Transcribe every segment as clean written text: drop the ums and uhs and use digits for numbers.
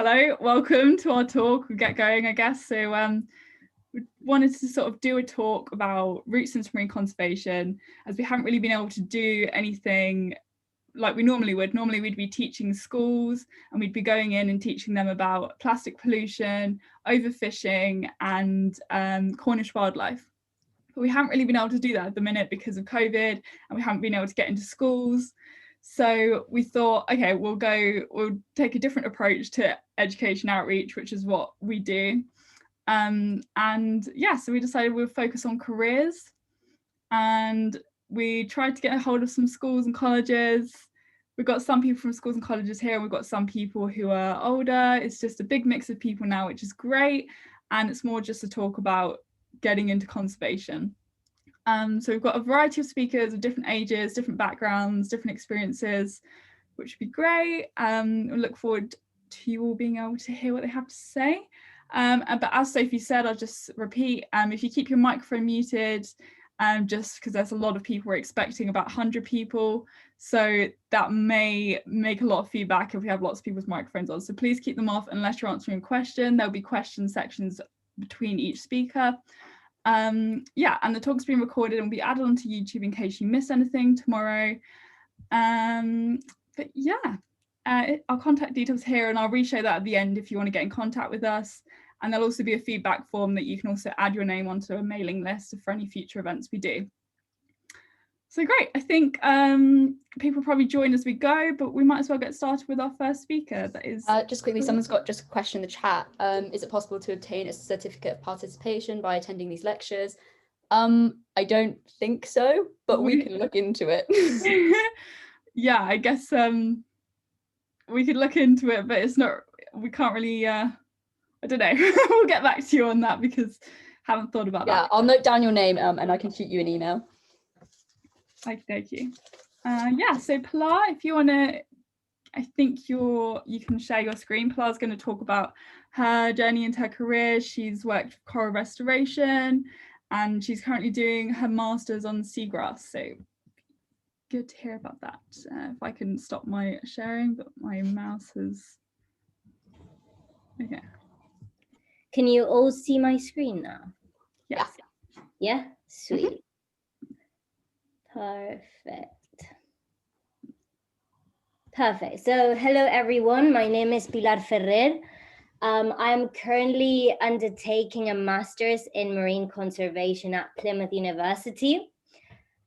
Hello, welcome to our talk. We'll get going, I guess. So we wanted to sort of do a talk about roots into marine conservation, as we haven't really been able to do anything like we normally would. Normally we'd be teaching schools and we'd be going in and teaching them about plastic pollution, overfishing and Cornish wildlife. But we haven't really been able to do that at the minute because of COVID, and we haven't been able to get into schools. So we thought, okay, we'll take a different approach to education outreach, which is what we do. And yeah, so we decided we'll focus on careers, and we tried to get a hold of some schools and colleges. We've got some people from schools and colleges here, and we've got some people who are older. It's just a big mix of people now, which is great. And it's more just to talk about getting into conservation. So we've got a variety of speakers of different ages, different backgrounds, different experiences, which would be great. We look forward to you all being able to hear what they have to say. But as Sophie said, I'll just repeat, if you keep your microphone muted, just because there's a lot of people, we're expecting about 100 people. So that may make a lot of feedback if we have lots of people with microphones on. So please keep them off unless you're answering a question. There'll be question sections between each speaker. Yeah, and the talk's been recorded and will be added onto YouTube in case you miss anything tomorrow. But yeah, our contact details here, and I'll re-show that at the end if you want to get in contact with us. And there'll also be a feedback form that you can also add your name onto a mailing list for any future events we do. So great, I think people probably join as we go, but we might as well get started with our first speaker. That is just quickly, someone's got just a question in the chat. Is it possible to obtain a certificate of participation by attending these lectures? I don't think so, but we can look into it. Yeah, I guess we could look into it, but it's not, we can't really, I don't know. We'll get back to you on that because I haven't thought about that. Yeah, I'll note down your name and I can shoot you an email. Thank you. Yeah, so Pilar, if you want to, I think you can share your screen. Pilar's going to talk about her journey into her career. She's worked with coral restoration and she's currently doing her master's on seagrass. So good to hear about that. If I can stop my sharing, but my mouse has, okay. Can you all see my screen now? Yes. Yeah, sweet. Perfect. So hello everyone, my name is Pilar Ferrer. I'm currently undertaking a master's in marine conservation at Plymouth University.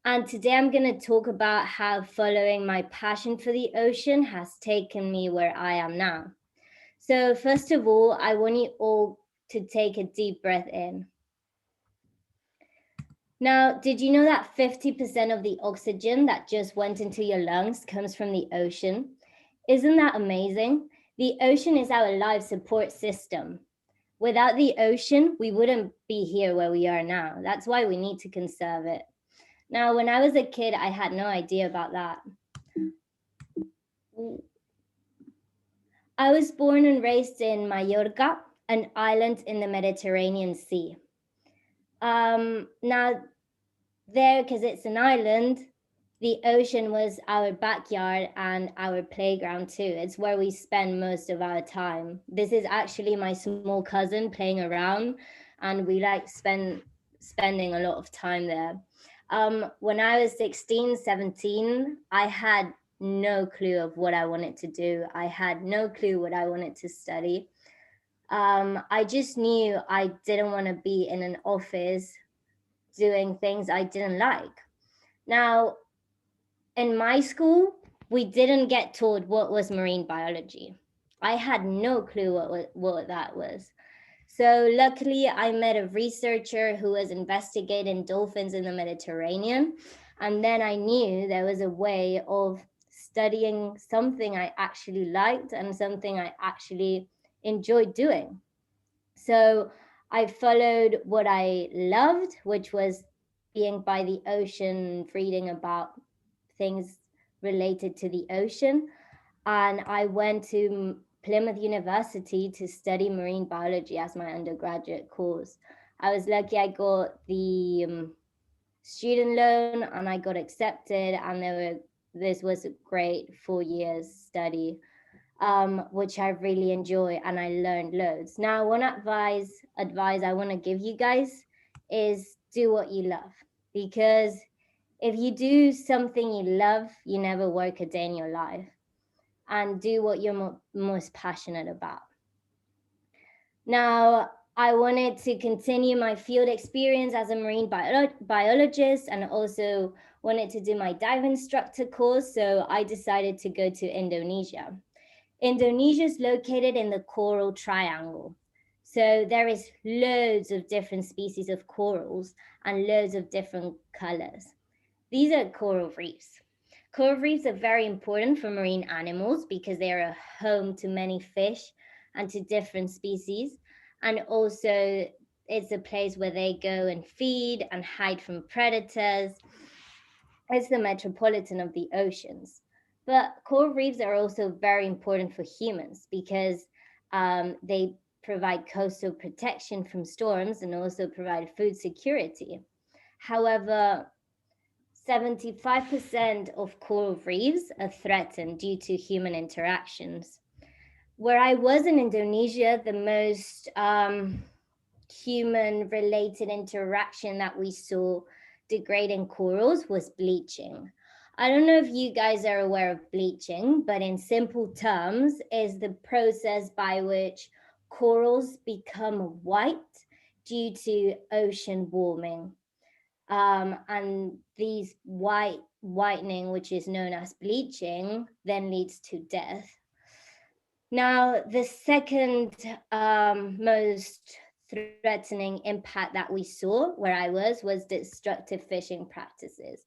And today I'm going to talk about how following my passion for the ocean has taken me where I am now. So first of all, I want you all to take a deep breath in. Now, did you know that 50% of the oxygen that just went into your lungs comes from the ocean? Isn't that amazing? The ocean is our life support system. Without the ocean, we wouldn't be here where we are now. That's why we need to conserve it. Now, when I was a kid, I had no idea about that. I was born and raised in Mallorca, an island in the Mediterranean Sea. Now, there, because it's an island, the ocean was our backyard and our playground too. It's where we spend most of our time. This is actually my small cousin playing around, and we like spending a lot of time there. When I was 16, 17, I had no clue of what I wanted to do. I had no clue what I wanted to study. I just knew I didn't want to be in an office doing things I didn't like. Now, in my school, we didn't get told what was marine biology. I had no clue what that was. So luckily, I met a researcher who was investigating dolphins in the Mediterranean. And then I knew there was a way of studying something I actually liked and something I actually enjoyed doing. So I followed what I loved, which was being by the ocean, reading about things related to the ocean. And I went to Plymouth University to study marine biology as my undergraduate course. I was lucky I got the student loan and I got accepted, and this was a great 4 years study. which I really enjoy, and I learned loads. Now, one advice I want to give you guys is do what you love, because if you do something you love, you never work a day in your life, and do what you're most passionate about. Now, I wanted to continue my field experience as a marine biologist, and also wanted to do my dive instructor course, so I decided to go to Indonesia. Indonesia is located in the Coral Triangle. So there is loads of different species of corals and loads of different colors. These are coral reefs. Coral reefs are very important for marine animals because they are a home to many fish and to different species. And also it's a place where they go and feed and hide from predators. It's the metropolitan of the oceans. But coral reefs are also very important for humans because they provide coastal protection from storms and also provide food security. However, 75% of coral reefs are threatened due to human interactions. Where I was in Indonesia, the most human-related interaction that we saw degrading corals was bleaching. I don't know if you guys are aware of bleaching, but in simple terms, is the process by which corals become white due to ocean warming. And these whitening, which is known as bleaching, then leads to death. Now, the second most threatening impact that we saw where I was destructive fishing practices.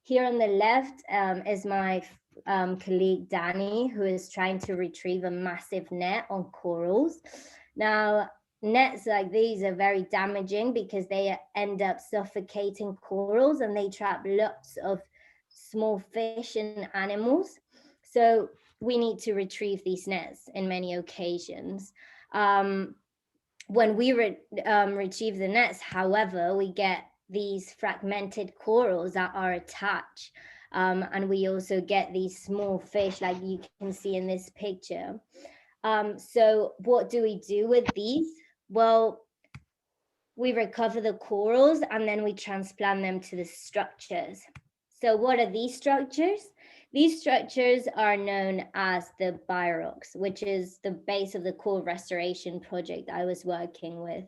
Here on the left is my colleague Danny, who is trying to retrieve a massive net on corals. Now, nets like these are very damaging because they end up suffocating corals and they trap lots of small fish and animals. So we need to retrieve these nets in many occasions. When we retrieve the nets, however, we get these fragmented corals that are attached. And we also get these small fish like you can see in this picture. So what do we do with these? Well, we recover the corals and then we transplant them to the structures. So what are these structures? These structures are known as the biorocs, which is the base of the coral restoration project I was working with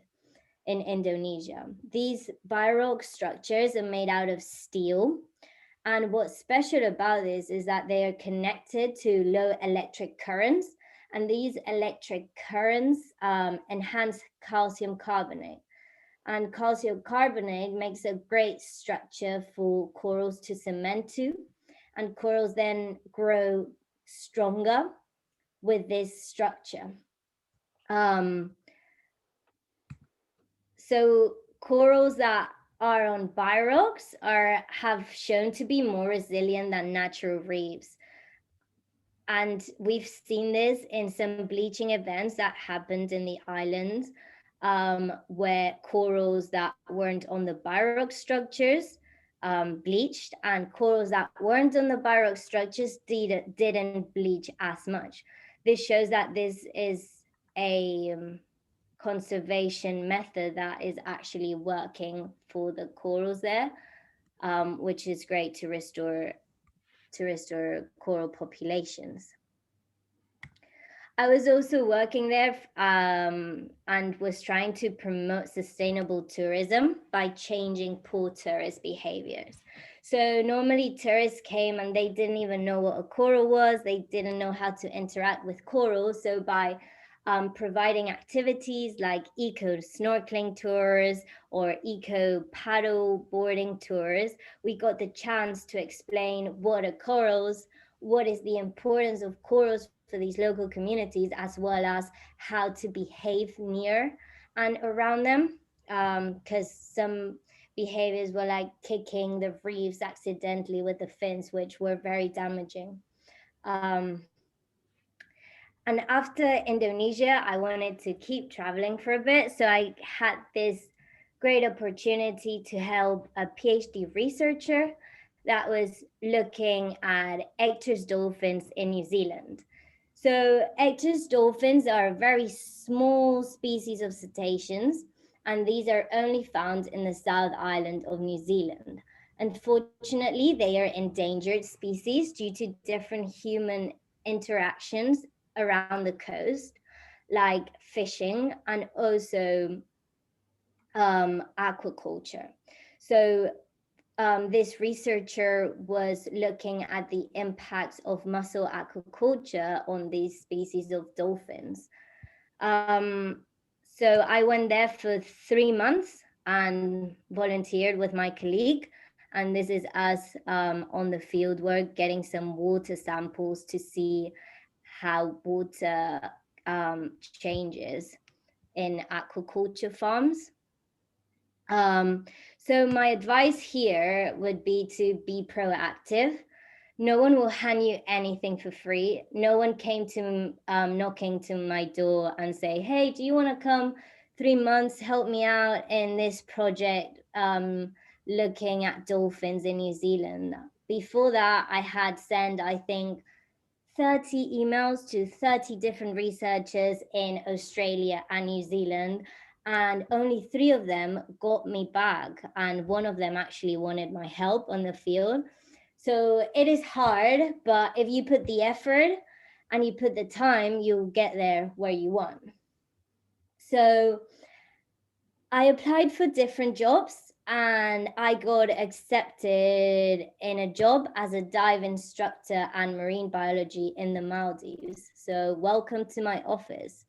in Indonesia. These biorock structures are made out of steel. And what's special about this is that they are connected to low electric currents. And these electric currents enhance calcium carbonate. And calcium carbonate makes a great structure for corals to cement to. And corals then grow stronger with this structure. So corals that are on biorocs have shown to be more resilient than natural reefs. And we've seen this in some bleaching events that happened in the islands, where corals that weren't on the biorock structures bleached, and corals that weren't on the biorock structures didn't bleach as much. This shows that this is a conservation method that is actually working for the corals there, which is great to restore coral populations. I was also working there and was trying to promote sustainable tourism by changing poor tourist behaviors. So normally tourists came and they didn't even know what a coral was. They didn't know how to interact with corals. So by providing activities like eco snorkeling tours or eco paddle boarding tours, we got the chance to explain what are corals, what is the importance of corals for these local communities, as well as how to behave near and around them, because some behaviors were like kicking the reefs accidentally with the fins, which were very damaging. And after Indonesia, I wanted to keep traveling for a bit. So I had this great opportunity to help a PhD researcher that was looking at Ector's dolphins in New Zealand. So Ector's dolphins are a very small species of cetaceans, and these are only found in the South Island of New Zealand. Unfortunately, they are endangered species due to different human interactions around the coast, like fishing and also aquaculture. So this researcher was looking at the impacts of mussel aquaculture on these species of dolphins. So I went there for 3 months and volunteered with my colleague. And this is us on the field work, getting some water samples to see how water changes in aquaculture farms. So my advice here would be to be proactive. No one will hand you anything for free. No one came to knocking to my door and say, hey, do you want to come 3 months, help me out in this project looking at dolphins in New Zealand? Before that, I had sent, I think, 30 emails to 30 different researchers in Australia and New Zealand, and only 3 of them got me back, and one of them actually wanted my help on the field. So it is hard, but if you put the effort and you put the time, you'll get there where you want. So I applied for different jobs and I got accepted in a job as a dive instructor and marine biology in the Maldives. So welcome to my office.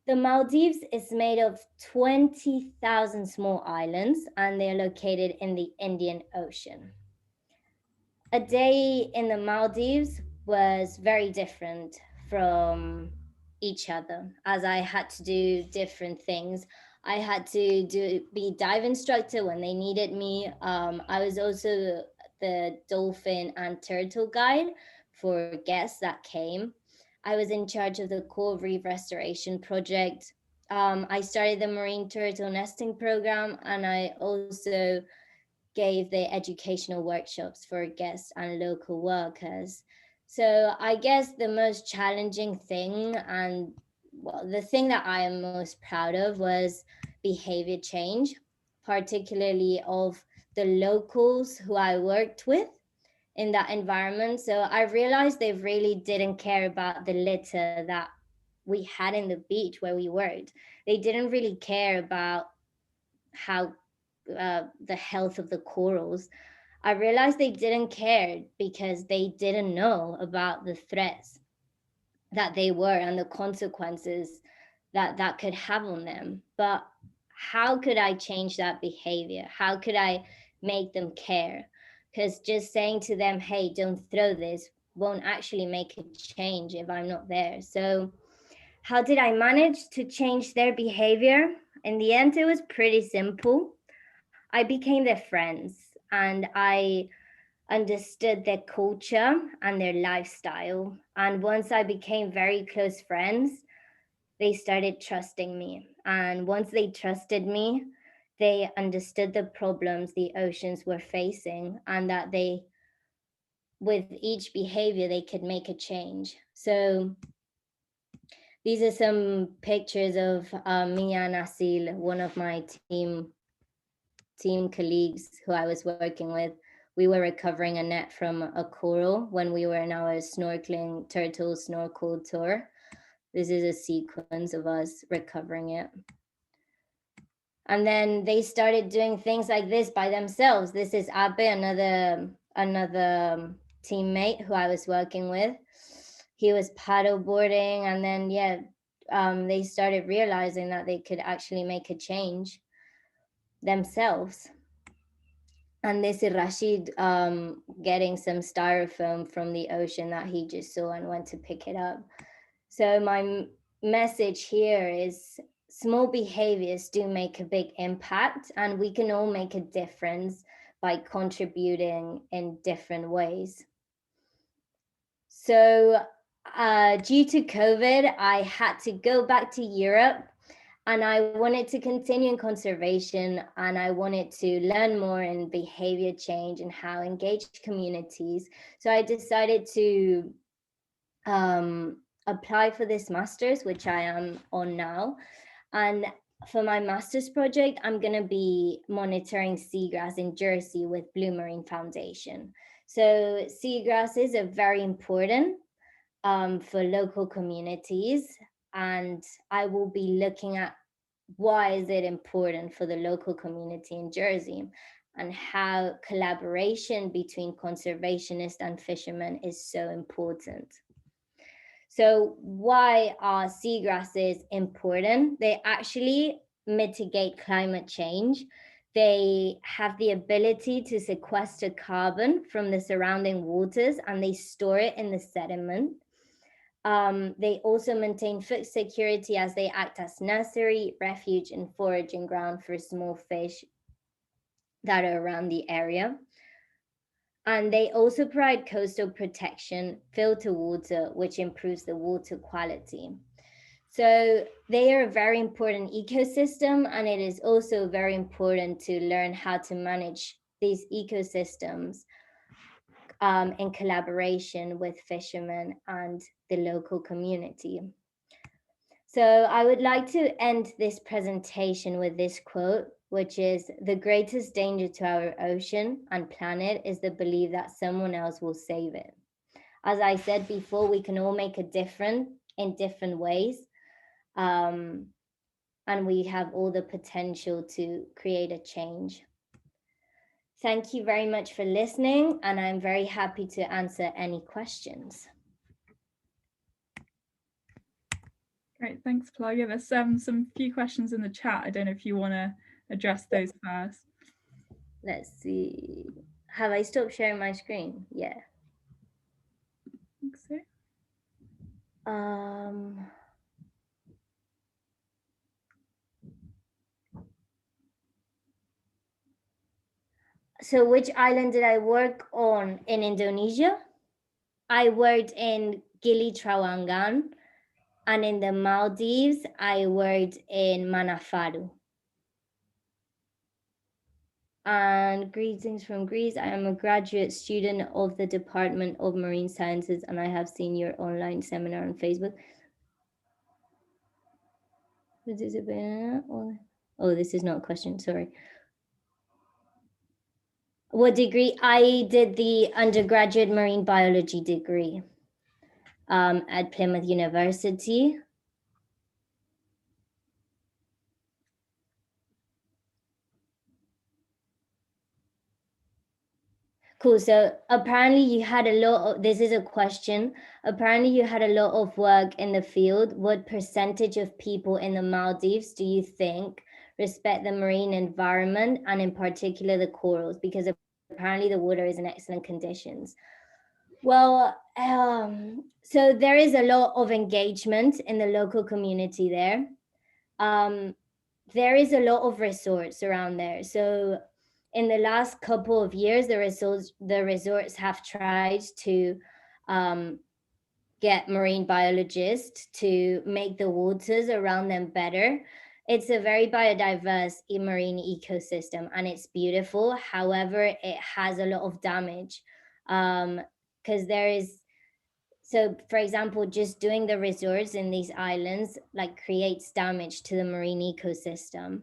The Maldives is made of 20,000 small islands and they're located in the Indian Ocean. A day in the Maldives was very different from each other as I had to do different things. I had to be dive instructor when they needed me. I was also the dolphin and turtle guide for guests that came. I was in charge of the coral reef restoration project. I started the marine turtle nesting program, and I also gave the educational workshops for guests and local workers. So I guess the most challenging thing, and well, the thing that I am most proud of, was behavior change, particularly of the locals who I worked with in that environment. So I realized they really didn't care about the litter that we had in the beach where we worked. They didn't really care about how the health of the corals. I realized they didn't care because they didn't know about the threats that they were and the consequences that that could have on them. But how could I change that behavior? How could I make them care? Because just saying to them, hey, don't throw this, won't actually make a change if I'm not there. So how did I manage to change their behavior? In the end, it was pretty simple. I became their friends and I understood their culture and their lifestyle. And once I became very close friends, they started trusting me. And once they trusted me, they understood the problems the oceans were facing and that they, with each behavior, they could make a change. So these are some pictures of me and Asil, one of my team colleagues who I was working with. We were recovering a net from a coral when we were in our snorkeling turtle snorkel tour. This is a sequence of us recovering it. And then they started doing things like this by themselves. This is Abe, another teammate who I was working with. He was paddleboarding, and then they started realizing that they could actually make a change themselves. And this is Rashid getting some styrofoam from the ocean that he just saw and went to pick it up. So my message here is small behaviors do make a big impact, and we can all make a difference by contributing in different ways. So due to COVID, I had to go back to Europe, and I wanted to continue in conservation, and I wanted to learn more in behavior change and how engage communities. So I decided to apply for this master's, which I am on now. And for my master's project, I'm going to be monitoring seagrass in Jersey with Blue Marine Foundation. So seagrasses are very important for local communities, and I will be looking at why is it important for the local community in Jersey, and how collaboration between conservationists and fishermen is so important. So why are seagrasses important? They actually mitigate climate change. They have the ability to sequester carbon from the surrounding waters, and they store it in the sediment. They also maintain food security as they act as nursery, refuge, and foraging ground for small fish that are around the area. And they also provide coastal protection, filter water, which improves the water quality. So they are a very important ecosystem, and it is also very important to learn how to manage these ecosystems in collaboration with fishermen and the local community. So I would like to end this presentation with this quote, which is, "The greatest danger to our ocean and planet is the belief that someone else will save it." As I said before, we can all make a difference in different ways. And we have all the potential to create a change. Thank you very much for listening, and I'm very happy to answer any questions. Great, thanks, Pilar. Yeah, there's some few questions in the chat. I don't know if you want to address those first. Let's see. Have I stopped sharing my screen? Yeah. I think so. So which island did I work on in Indonesia? I worked in Gili Trawangan, and in the Maldives, I worked in Manafadu. And greetings from Greece. I am a graduate student of the Department of Marine Sciences, and I have seen your online seminar on Facebook. Oh, this is not a question, sorry. What degree? I did the undergraduate marine biology degree at Plymouth University. Cool. So apparently you had a lot of, this is a question. Apparently you had a lot of work in the field. What percentage of people in the Maldives do you think respect the marine environment, and in particular the corals? Because apparently the water is in excellent conditions. Well, so there is a lot of engagement in the local community there. There is a lot of resorts around there. So in the last couple of years, the resorts have tried to get marine biologists to make the waters around them better. It's a very biodiverse marine ecosystem, and it's beautiful. However, it has a lot of damage because there is, so for example, just doing the resorts in these islands like creates damage to the marine ecosystem.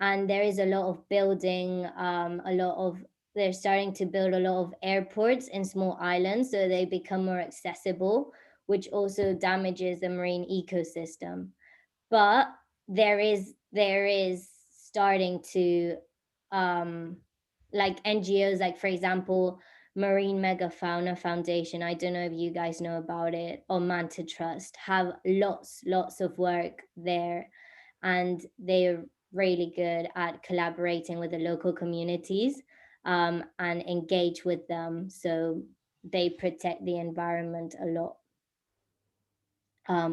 And there is a lot of building, they're starting to build a lot of airports in small islands so they become more accessible, which also damages the marine ecosystem. But there is starting to, like NGOs, like for example, Marine Megafauna Foundation, I don't know if you guys know about it, or Manta Trust, have lots of work there, and they're really good at collaborating with the local communities and engage with them, so they protect the environment a lot.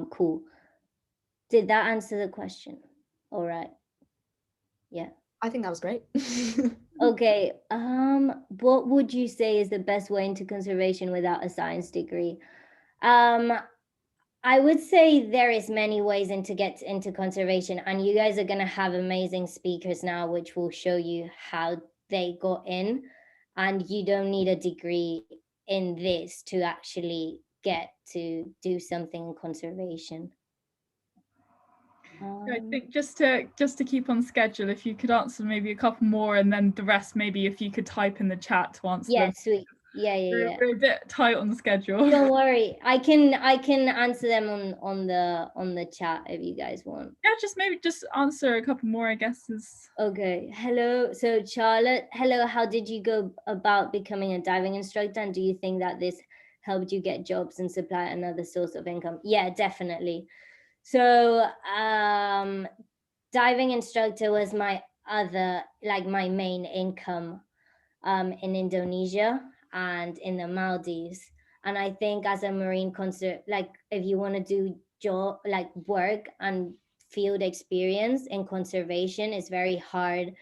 Cool. Did that answer the question? All right. Yeah. I think that was great. Okay. What would you say is the best way into conservation without a science degree? I would say there is many ways to get into conservation, and you guys are going to have amazing speakers now, which will show you how they got in, and you don't need a degree in this to actually get to do something in conservation. I think just to keep on schedule, if you could answer maybe a couple more, and then the rest maybe if you could type in the chat to answer them. Sweet. Yeah. We're a bit tight on the schedule. Don't worry, I can answer them on the chat if you guys want. Yeah, just answer a couple more, I guess. Okay. Hello. So Charlotte, hello. How did you go about becoming a diving instructor, and do you think that this helped you get jobs and supply another source of income? Yeah, definitely. So diving instructor was my my main income in Indonesia and in the Maldives. And I think as a marine if you want to do work and field experience in conservation, it's very hard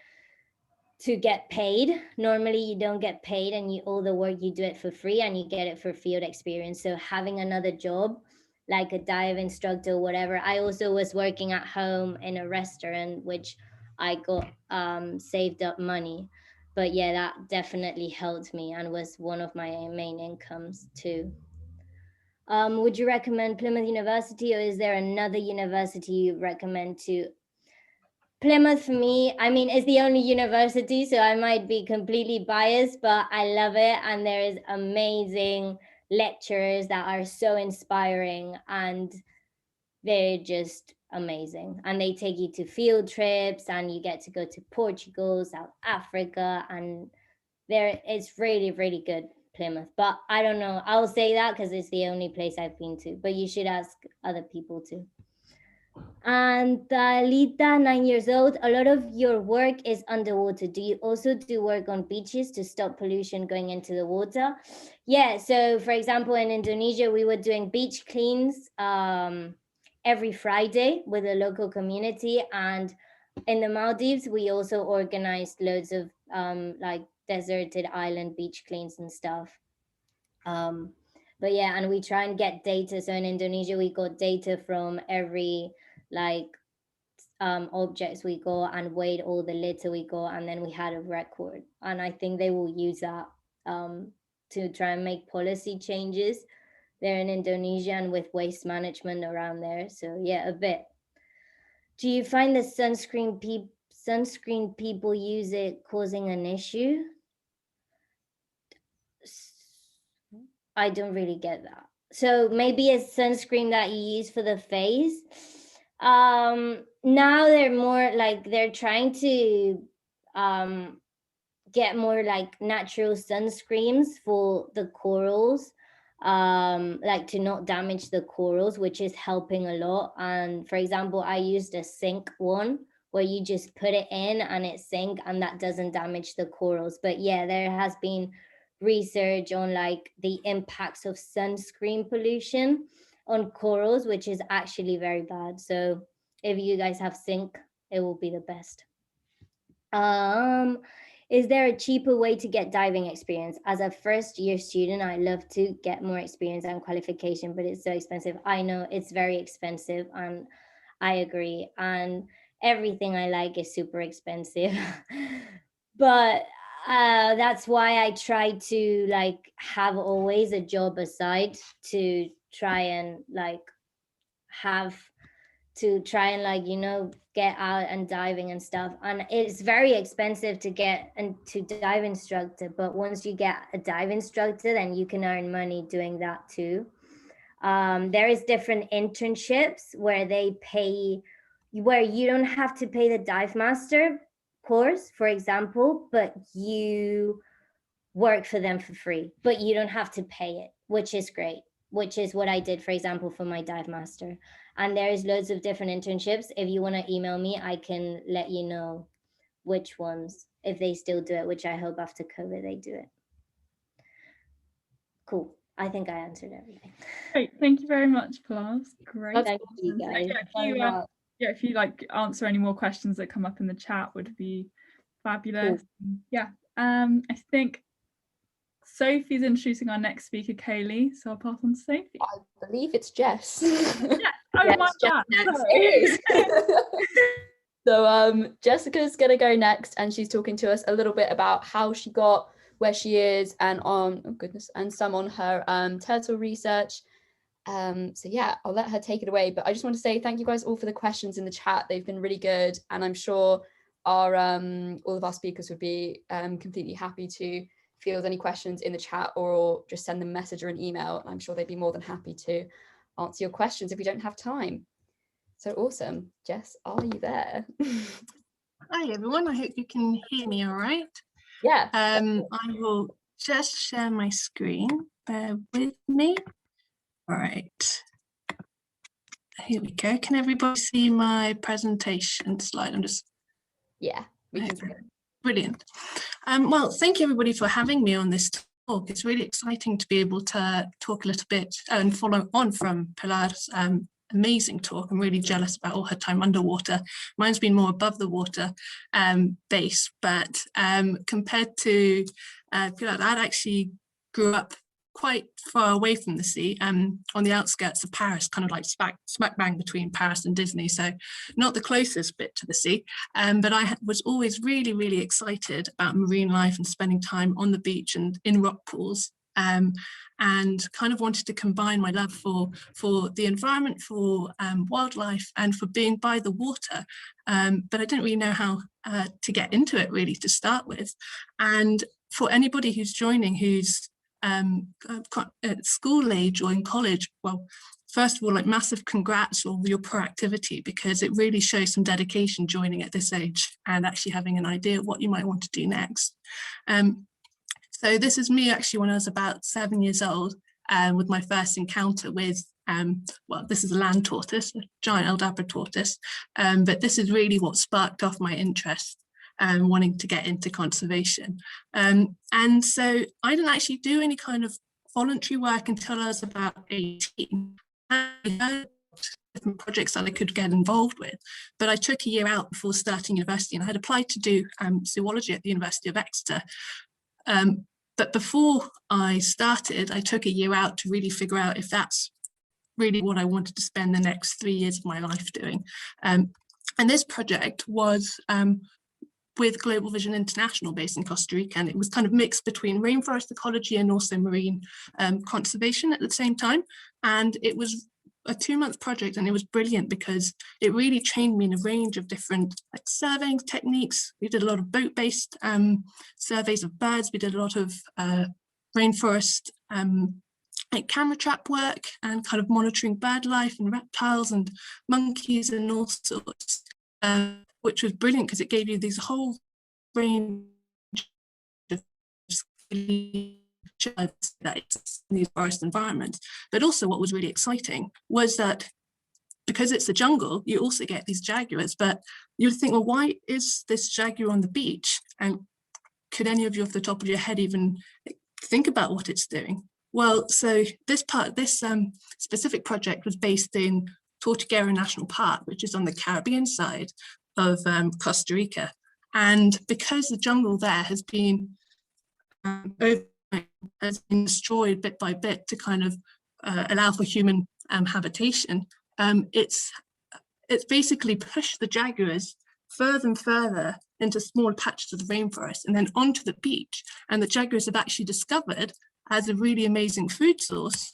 to get paid. Normally you don't get paid, and all the work you do it for free, and you get it for field experience. So having another job like a dive instructor or whatever. I also was working at home in a restaurant, which I got saved up money. But yeah, that definitely helped me and was one of my main incomes too. Would you recommend Plymouth University, or is there another university you recommend to? Plymouth for me, I mean, is the only university, so I might be completely biased, but I love it. And there is amazing lecturers that are so inspiring, and they're just amazing. And they take you to field trips, and you get to go to Portugal, South Africa, and it's really, really good, Plymouth. But I don't know, I'll say that because it's the only place I've been to, but you should ask other people too. And Lita, 9 years old, a lot of your work is underwater. Do you also do work on beaches to stop pollution going into the water? Yeah, so for example, in Indonesia, we were doing beach cleans every Friday with a local community. And in the Maldives, we also organized loads of deserted island beach cleans and stuff. But yeah, and we try and get data. So in Indonesia, we got data from every objects we got and weighed all the litter we got, and then we had a record. And I think they will use that to try and make policy changes there in Indonesia and with waste management around there. So yeah, a bit. Do you find the sunscreen people use it causing an issue? I don't really get that. So maybe a sunscreen that you use for the face. Now they're more they're trying to get more natural sunscreens for the corals, to not damage the corals, which is helping a lot. And for example, I used a sink one where you just put it in and it sink, and that doesn't damage the corals. But yeah, there has been research on the impacts of sunscreen pollution on corals, which is actually very bad. So if you guys have sink, it will be the best. Is there a cheaper way to get diving experience? As a first-year student, I love to get more experience and qualification, but it's so expensive. I know it's very expensive, and I agree. And everything I like is super expensive. But that's why I try to have always a job aside to try and get out and diving and stuff. And it's very expensive to get into dive instructor, but once you get a dive instructor, then you can earn money doing that too. There is different internships where you don't have to pay the dive master course, for example, but you work for them for free, but you don't have to pay it, which is great, which is what I did, for example, for my dive master. And there is loads of different internships. If you want to email me, I can let you know which ones, if they still do it, which I hope after COVID they do it. Cool. I think I answered everything. Great. Thank you very much, Pilar. Great. Thank you, guys. If you answer any more questions that come up in the chat, would be fabulous. Cool. Yeah. I think Sophie's introducing our next speaker, Kayleigh. So I'll pass on to Sophie. I believe it's Jess. Yeah. Oh, yes, my God. It is. So Jessica's gonna go next, and she's talking to us a little bit about how she got where she is, and and some on her turtle research. So yeah, I'll let her take it away, but I just want to say thank you guys all for the questions in the chat. They've been really good, and I'm sure our all of our speakers would be completely happy to field any questions in the chat, or just send them a message or an email. I'm sure they'd be more than happy to answer your questions if we don't have time. So awesome. Jess, are you there? Hi everyone, I hope you can hear me all right. Yeah. I will just share my screen, bear with me. All right, here we go. Can everybody see my presentation slide? Yeah, we can see it. Brilliant. Well, thank you everybody for having me on this talk. It's really exciting to be able to talk a little bit and follow on from Pilar's amazing talk. I'm really jealous about all her time underwater. Mine's been more above the water base, but compared to Pilar, I actually grew up quite far away from the sea, on the outskirts of Paris, kind of like smack bang between Paris and Disney, so not the closest bit to the sea, but I was always really, really excited about marine life and spending time on the beach and in rock pools, and kind of wanted to combine my love for the environment, for wildlife, and for being by the water, but I didn't really know how to get into it really to start with. And for anybody who's joining, who's at school age or in college, well, first of all, like massive congrats for your proactivity, because it really shows some dedication joining at this age and actually having an idea of what you might want to do next. So this is me actually when I was about 7 years old, with my first encounter with, well, this is a land tortoise, a giant Aldabra tortoise, but this is really what sparked off my interest and wanting to get into conservation. And so I didn't actually do any kind of voluntary work until I was about 18. I heard different projects that I could get involved with, but I took a year out before starting university, and I had applied to do zoology at the University of Exeter. But before I started, I took a year out to really figure out if that's really what I wanted to spend the next 3 years of my life doing. And this project was with Global Vision International based in Costa Rica, and it was kind of mixed between rainforest ecology and also marine conservation at the same time. And it was a 2-month project, and it was brilliant because it really trained me in a range of different like surveying techniques. We did a lot of boat-based surveys of birds. We did a lot of rainforest like camera trap work and kind of monitoring bird life and reptiles and monkeys and all sorts. Which was brilliant because it gave you these whole range of that in these forest environments. But also what was really exciting was that because it's a jungle, you also get these jaguars, but you would think, well, why is this jaguar on the beach? And could any of you off the top of your head even think about what it's doing? Well, so this specific project was based in Tortuguero National Park, which is on the Caribbean side of Costa Rica. And because the jungle there has been destroyed bit by bit to kind of allow for human habitation, it's basically pushed the jaguars further and further into small patches of the rainforest and then onto the beach. And the jaguars have actually discovered as a really amazing food source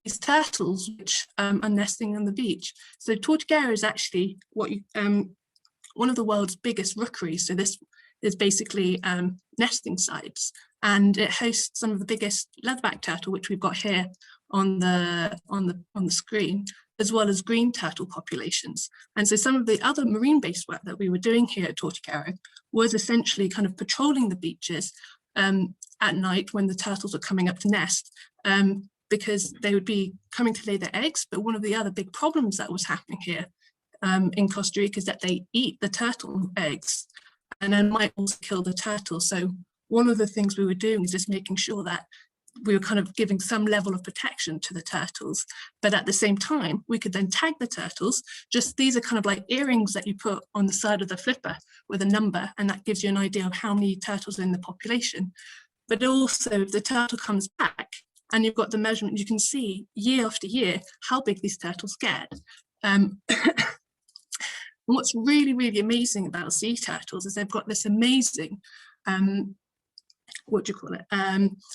these turtles which are nesting on the beach. So Tortuguero is actually one of the world's biggest rookeries. So this is basically nesting sites, and it hosts some of the biggest leatherback turtle, which we've got here on the screen, as well as green turtle populations. And so some of the other marine-based work that we were doing here at Tortuguero was essentially kind of patrolling the beaches at night when the turtles are coming up to nest, because they would be coming to lay their eggs. But one of the other big problems that was happening here in Costa Rica is that they eat the turtle eggs and then might also kill the turtle. So one of the things we were doing is just making sure that we were kind of giving some level of protection to the turtles, but at the same time, we could then tag the turtles. Just these are kind of like earrings that you put on the side of the flipper with a number, and that gives you an idea of how many turtles are in the population. But also if the turtle comes back and you've got the measurement, you can see year after year how big these turtles get. What's really, really amazing about sea turtles is they've got this amazing what do you call it,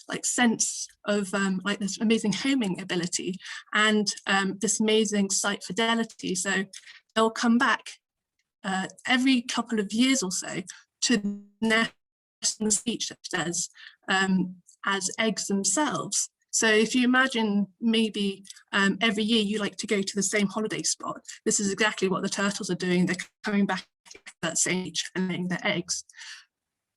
like sense of like this amazing homing ability and this amazing site fidelity. So they'll come back every couple of years or so to nest in the beach as eggs themselves. So if you imagine maybe every year you like to go to the same holiday spot, this is exactly what the turtles are doing. They're coming back at that same age and laying their eggs.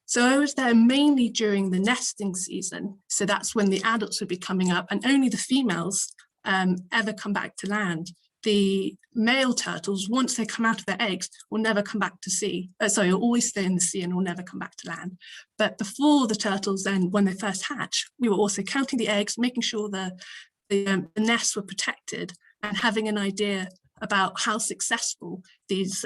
So I was there mainly during the nesting season. So that's when the adults would be coming up and only the females ever come back to land. The male turtles, once they come out of their eggs, will never come back to sea. Sorry, will always stay in the sea and will never come back to land. But before the turtles then, when they first hatch, we were also counting the eggs, making sure the nests were protected and having an idea about how successful these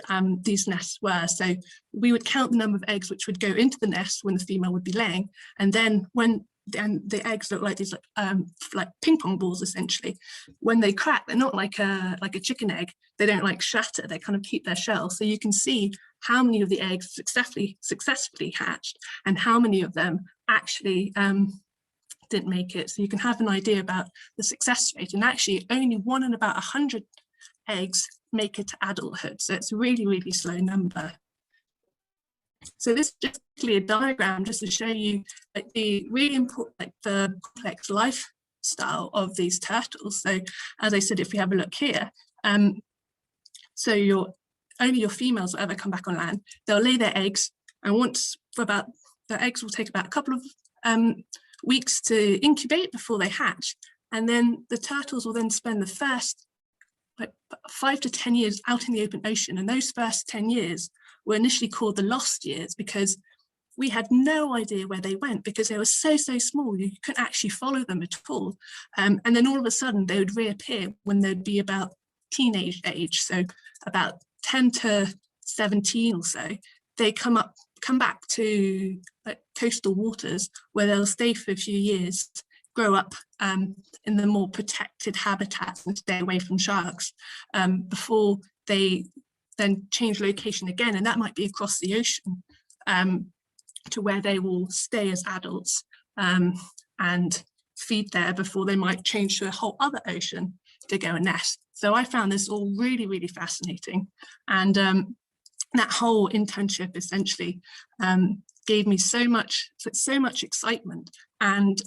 nests were. So we would count the number of eggs which would go into the nest when the female would be laying. And then when the eggs look like these like ping pong balls essentially. When they crack, they're not like a chicken egg. They don't like shatter. They kind of keep their shell. So you can see how many of the eggs successfully hatched and how many of them actually didn't make it. So you can have an idea about the success rate. And actually, only 1 in about 100 eggs make it to adulthood. So it's a really, really slow number. So this is just a diagram just to show you like the really important, like the complex lifestyle of these turtles. So as I said, if we have a look here, so only your females will ever come back on land. They'll lay their eggs, and the eggs will take about a couple of weeks to incubate before they hatch. And then the turtles will then spend the first like 5 to 10 years out in the open ocean. And those first 10 years were initially called the lost years because we had no idea where they went because they were so small, you couldn't actually follow them at all. And then all of a sudden they would reappear when they'd be about teenage age. So about 10 to 17 or so, they come back to like coastal waters where they'll stay for a few years, grow up in the more protected habitats and stay away from sharks before they then change location again, and that might be across the ocean to where they will stay as adults and feed there before they might change to a whole other ocean to go and nest. So I found this all really, really fascinating, and that whole internship essentially gave me so much excitement and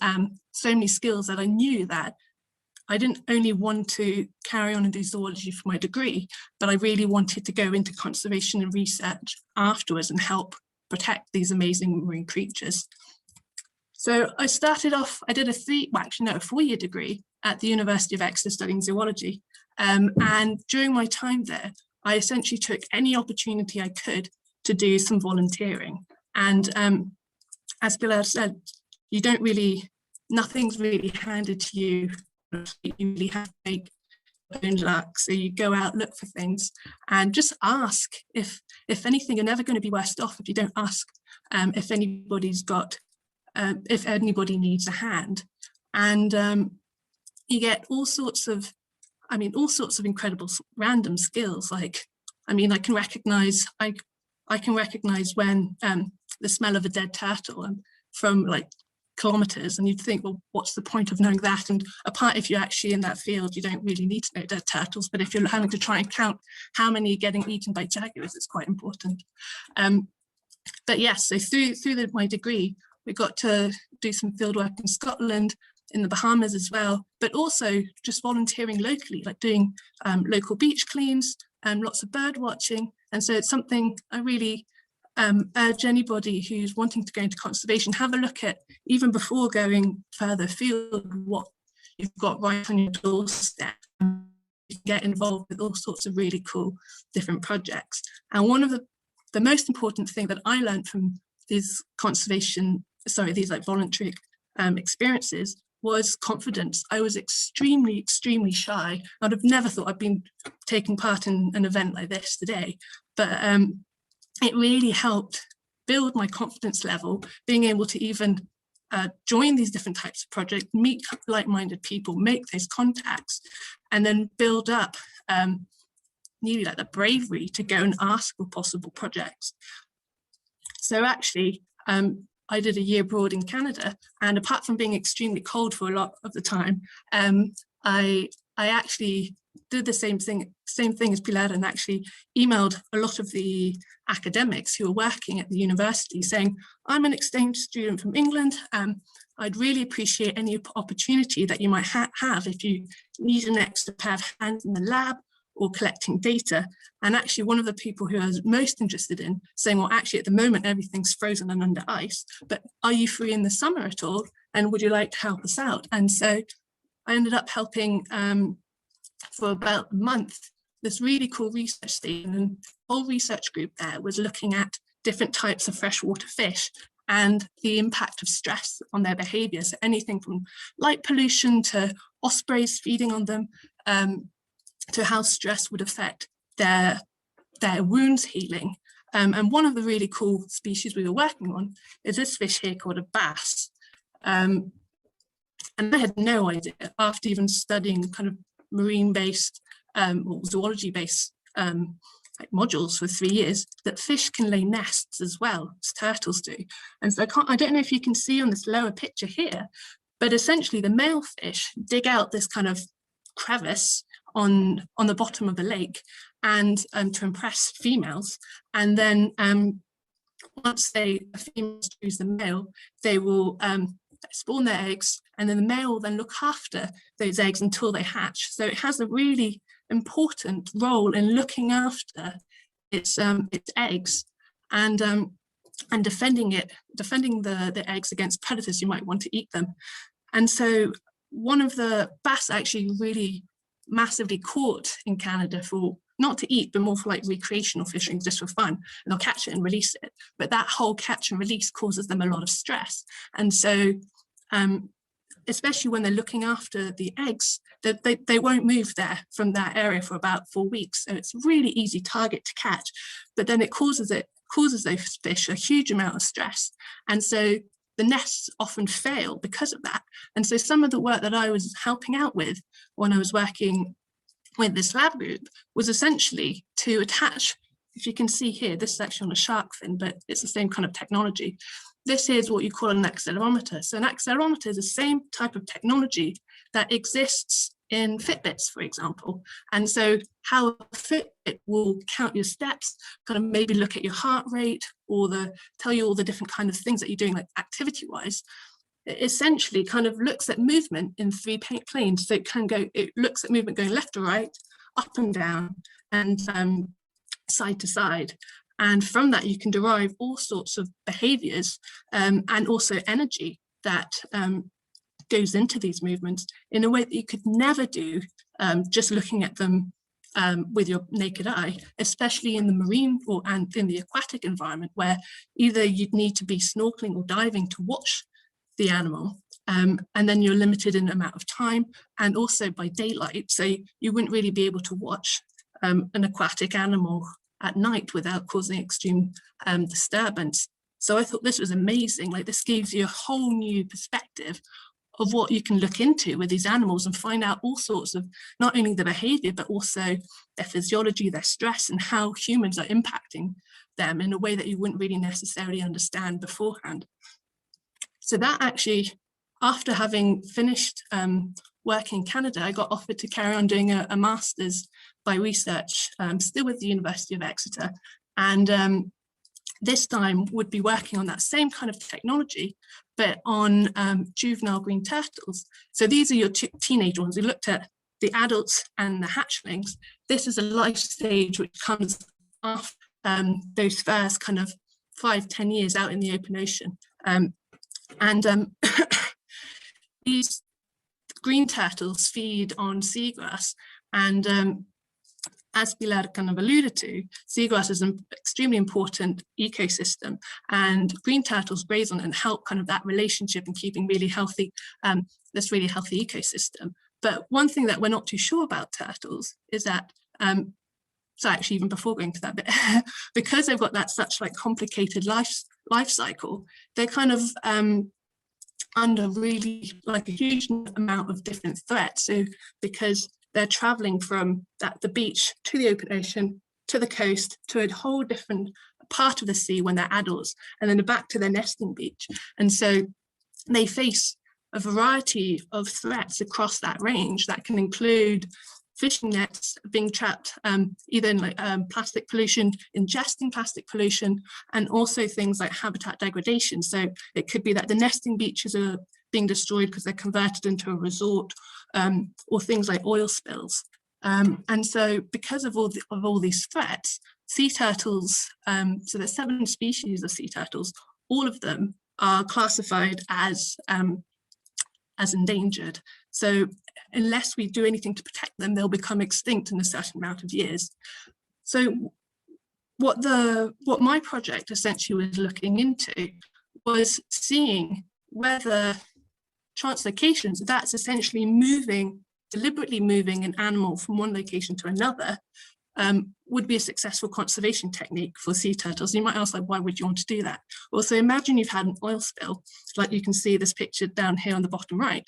so many skills that I knew that I didn't only want to carry on and do zoology for my degree, but I really wanted to go into conservation and research afterwards and help protect these amazing marine creatures. So I started off, I did a 4-year degree at the University of Exeter studying zoology. And during my time there, I essentially took any opportunity I could to do some volunteering. And as Pilar said, nothing's really handed to you. You really have to make your own luck. So you go out, look for things, and just ask. If anything, you're never going to be worse off if you don't ask if anybody needs a hand. And you get all sorts of incredible random skills. Like, I can recognize when the smell of a dead turtle from like kilometers, and you'd think, well, what's the point of knowing that? And apart, if you're actually in that field, you don't really need to know dead turtles, but if you're having to try and count how many are getting eaten by jaguars, it's quite important. But yes, so through my degree, we got to do some field work in Scotland, in the Bahamas as well, but also just volunteering locally, like doing local beach cleans and lots of bird watching. And so it's something I really urge anybody who's wanting to go into conservation, have a look at, even before going further afield, what you've got right on your doorstep. You can get involved with all sorts of really cool different projects. And one of the most important thing that I learned from these like voluntary experiences was confidence. I was extremely shy. I'd have never thought I'd been taking part in an event like this today, but it really helped build my confidence level, being able to even join these different types of projects, meet like-minded people, make those contacts, and then build up nearly like the bravery to go and ask for possible projects. So actually, I did a year abroad in Canada, and apart from being extremely cold for a lot of the time, I actually did the same thing as Pilar, and actually emailed a lot of the academics who were working at the university saying, I'm an exchange student from England. I'd really appreciate any opportunity that you might have if you need an extra pair of hands in the lab or collecting data. And actually one of the people who I was most interested in saying, well, actually at the moment, everything's frozen and under ice, but are you free in the summer at all? And would you like to help us out? And so I ended up helping for about a month, this really cool research station, and the whole research group there was looking at different types of freshwater fish and the impact of stress on their behavior. So anything from light pollution to ospreys feeding on them, to how stress would affect their wounds healing. And one of the really cool species we were working on is this fish here called a bass. And I had no idea, after even studying kind of marine-based or zoology-based like modules for 3 years, that fish can lay nests as well as turtles do. And so I don't know if you can see on this lower picture here, but essentially the male fish dig out this kind of crevice on the bottom of the lake and to impress females. And then once the females choose the male, they will spawn their eggs, and then the male will then look after those eggs until they hatch. So it has a really important role in looking after its eggs and defending the eggs against predators who might want to eat them. And so one of the bass actually really massively caught in Canada for not to eat, but more for like recreational fishing, just for fun. And they'll catch it and release it. But that whole catch and release causes them a lot of stress. And so, especially when they're looking after the eggs, they won't move there from that area for about 4 weeks. So it's a really easy target to catch, but then it causes those fish a huge amount of stress. And so the nests often fail because of that. And so some of the work that I was helping out with when I was working with this lab group was essentially to attach, if you can see here, this is actually on a shark fin, but it's the same kind of technology. This is what you call an accelerometer. So an accelerometer is the same type of technology that exists in Fitbits, for example. And so how a Fitbit will count your steps, kind of maybe look at your heart rate, or tell you all the different kind of things that you're doing, like activity-wise, it essentially kind of looks at movement in 3 planes. So it looks at movement going left to right, up and down, and side to side. And from that, you can derive all sorts of behaviors and also energy that goes into these movements in a way that you could never do just looking at them with your naked eye, especially in the marine and in the aquatic environment, where either you'd need to be snorkeling or diving to watch the animal, and then you're limited in the amount of time and also by daylight. So you wouldn't really be able to watch an aquatic animal at night without causing extreme disturbance. So I thought this was amazing. Like, this gives you a whole new perspective of what you can look into with these animals and find out all sorts of not only the behavior, but also their physiology, their stress, and how humans are impacting them in a way that you wouldn't really necessarily understand beforehand. So that actually, after having finished working in Canada, I got offered to carry on doing a master's by research, still with the University of Exeter. And this time would be working on that same kind of technology, but on juvenile green turtles. So these are your teenage ones. We looked at the adults and the hatchlings. This is a life stage which comes after those first kind of 5-10 years out in the open ocean. These green turtles feed on seagrass, and as Pilar kind of alluded to, seagrass is an extremely important ecosystem, and green turtles graze on it and help kind of that relationship and keeping really healthy, this really healthy ecosystem. But one thing that we're not too sure about turtles is that, so actually even before going to that bit, because they've got that such like complicated life cycle, they're kind of under really like a huge amount of different threats. So because they're traveling from the beach to the open ocean, to the coast, to a whole different part of the sea when they're adults, and then they're back to their nesting beach. And so they face a variety of threats across that range that can include fishing nets being trapped, either in like plastic pollution, ingesting plastic pollution, and also things like habitat degradation. So it could be that the nesting beaches are being destroyed because they're converted into a resort, or things like oil spills. And so because of all these threats, sea turtles, so there's 7 species of sea turtles, all of them are classified as endangered. So unless we do anything to protect them, they'll become extinct in a certain amount of years. So what my project essentially was looking into was seeing whether translocations, that's essentially deliberately moving an animal from one location to another, would be a successful conservation technique for sea turtles. You might ask, like, why would you want to do that? Well, so imagine you've had an oil spill, like you can see this picture down here on the bottom right.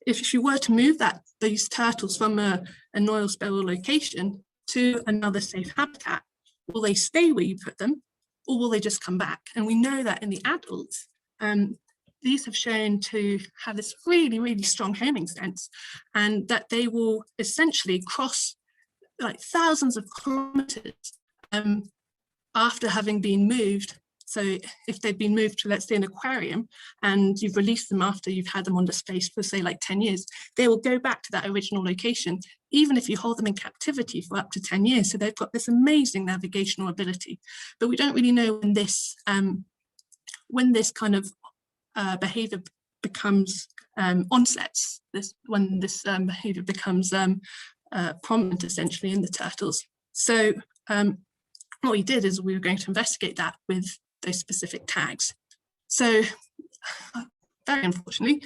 If you were to move these turtles from an oil spill location to another safe habitat, will they stay where you put them, or will they just come back? And we know that in the adults, these have shown to have this really, really strong homing sense, and that they will essentially cross like thousands of kilometers after having been moved. So if they've been moved to, let's say, an aquarium, and you've released them after you've had them on display for, say, like 10 years, they will go back to that original location, even if you hold them in captivity for up to 10 years. So they've got this amazing navigational ability. But we don't really know when this kind of behavior becomes onsets, when this behavior becomes prominent, essentially, in the turtles. So what we did is we were going to investigate that with those specific tags. So very unfortunately,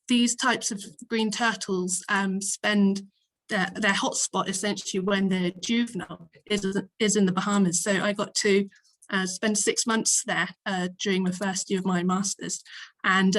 these types of green turtles spend their hotspot essentially when they're juvenile is in the Bahamas. So I got to spend 6 months there during my first year of my master's. And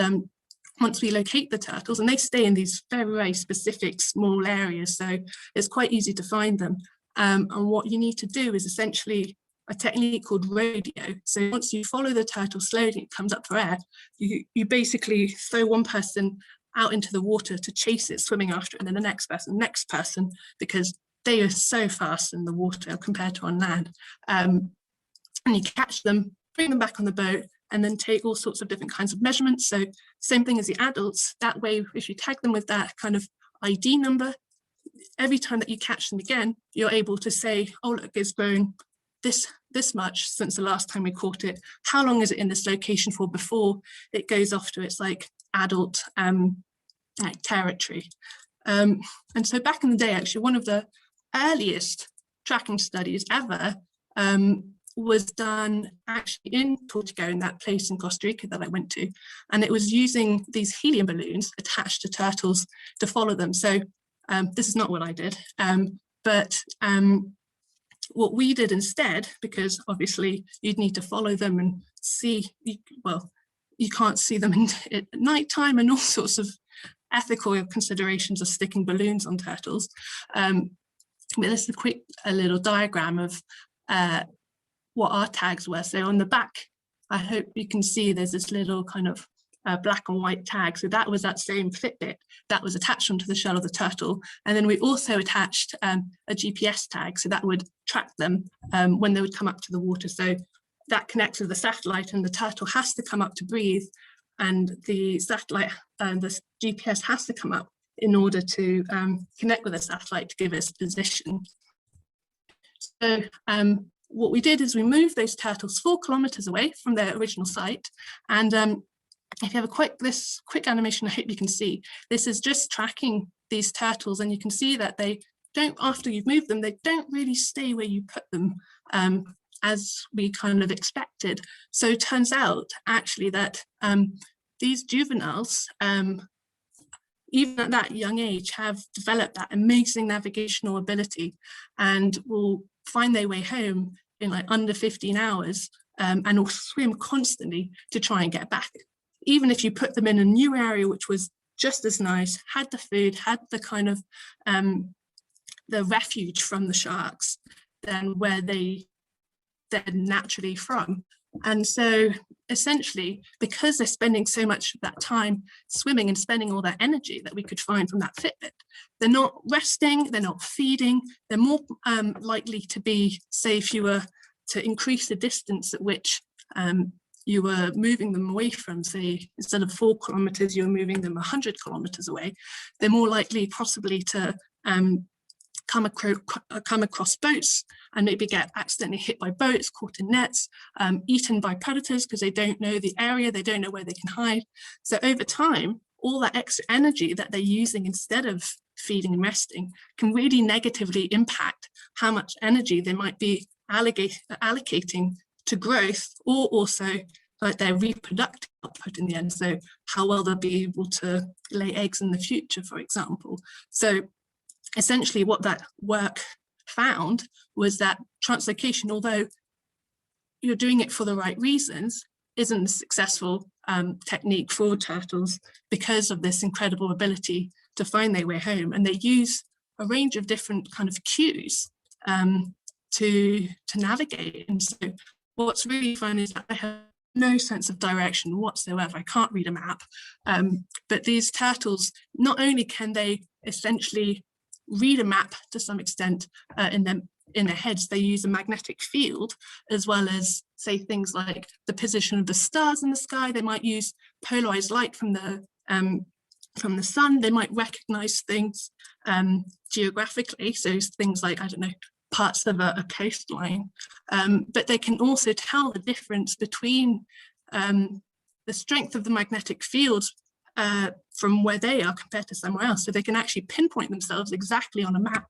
once we locate the turtles, and they stay in these very, very specific small areas, so it's quite easy to find them. And what you need to do is essentially a technique called rodeo. So once you follow the turtle slowly, it comes up for air, you basically throw one person out into the water to chase it, swimming after it, and then the next person, because they are so fast in the water compared to on land. And you catch them, bring them back on the boat, and then take all sorts of different kinds of measurements. So same thing as the adults. That way, if you tag them with that kind of ID number, every time that you catch them again, you're able to say, oh, look, it's grown this much since the last time we caught it. How long is it in this location for before it goes off to its like adult territory? And so back in the day, actually, one of the earliest tracking studies ever was done actually in Tortuga, in that place in Costa Rica that I went to. And it was using these helium balloons attached to turtles to follow them. So this is not what I did, but what we did instead, because obviously you'd need to follow them and see, well, you can't see them at night time, and all sorts of ethical considerations of sticking balloons on turtles. But this is a little diagram of what our tags were. So on the back, I hope you can see there's this little kind of black and white tag. So that was that same Fitbit that was attached onto the shell of the turtle. And then we also attached a GPS tag, so that would track them when they would come up to the water. So that connects with the satellite, and the turtle has to come up to breathe, and the satellite, the GPS has to come up in order to connect with the satellite to give its position. So what we did is we moved those turtles 4 kilometers away from their original site. And if you have this quick animation, I hope you can see, this is just tracking these turtles, and you can see that they don't, after you've moved them, they don't really stay where you put them as we kind of expected. So it turns out actually that these juveniles, even at that young age, have developed that amazing navigational ability and will find their way home in like under 15 hours and will swim constantly to try and get back. Even if you put them in a new area, which was just as nice, had the food, had the kind of the refuge from the sharks, than where they're naturally from. And so essentially, because they're spending so much of that time swimming and spending all that energy that we could find from that Fitbit, they're not resting, they're not feeding, they're more likely to be, say, if you were to increase the distance at which you were moving them away from, say, instead of 4 kilometers, you're moving them 100 kilometers away, they're more likely possibly to come across boats and maybe get accidentally hit by boats, caught in nets, eaten by predators because they don't know the area, they don't know where they can hide. So over time, all that extra energy that they're using instead of feeding and resting can really negatively impact how much energy they might be allocating to growth, or also like their reproductive output in the end. So how well they'll be able to lay eggs in the future, for example. So essentially what that work found was that translocation, although you're doing it for the right reasons, isn't a successful technique for turtles because of this incredible ability to find their way home. And they use a range of different kind of cues to navigate. And so what's really fun is that they have no sense of direction whatsoever. I can't read a map, but these turtles, not only can they essentially read a map to some extent in their heads, they use a magnetic field, as well as say things like the position of the stars in the sky. They might use polarized light from the sun. They might recognize things geographically, so things like, I don't know, parts of a coastline, but they can also tell the difference between the strength of the magnetic field from where they are compared to somewhere else. So they can actually pinpoint themselves exactly on a map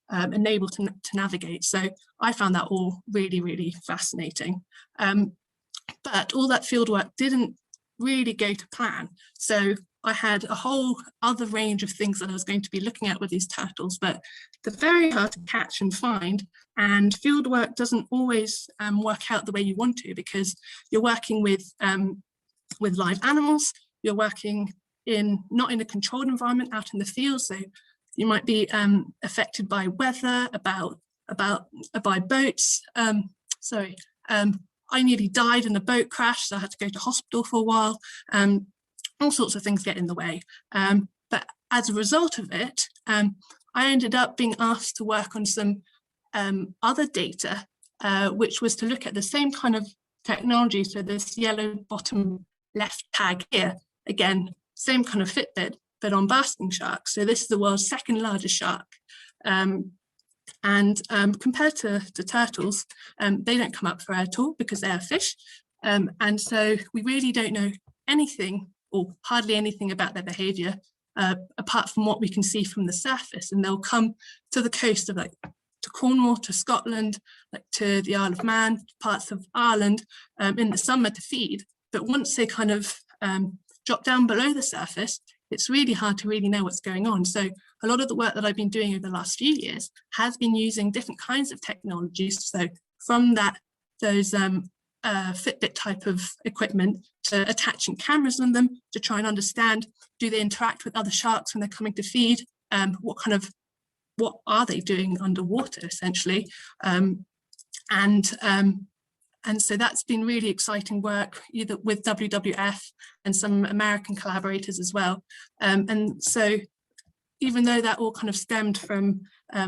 and able to navigate. So I found that all really, really fascinating. But all that field work didn't really go to plan. So I had a whole other range of things that I was going to be looking at with these turtles, but they're very hard to catch and find. And field work doesn't always work out the way you want to, because you're working with live animals. You're working not in a controlled environment out in the field, so you might be affected by weather, by boats. I nearly died in a boat crash, so I had to go to hospital for a while. All sorts of things get in the way. But as a result of it, I ended up being asked to work on some other data, which was to look at the same kind of technology. So this yellow bottom left tag here, again, same kind of Fitbit, but on basking sharks. So this is the world's second largest shark. Compared to turtles, they don't come up for air at all because they are fish. And so we really don't know anything, or hardly anything, about their behavior, apart from what we can see from the surface. And they'll come to the coast of to Cornwall, to Scotland, to the Isle of Man, parts of Ireland in the summer to feed. But once they kind of drop down below the surface, it's really hard to really know what's going on. So a lot of the work that I've been doing over the last few years has been using different kinds of technologies. So from those Fitbit type of equipment to attaching cameras on them to try and understand, do they interact with other sharks when they're coming to feed? What are they doing underwater, essentially? And so that's been really exciting work, either with WWF and some American collaborators as well. And so even though that all kind of stemmed from a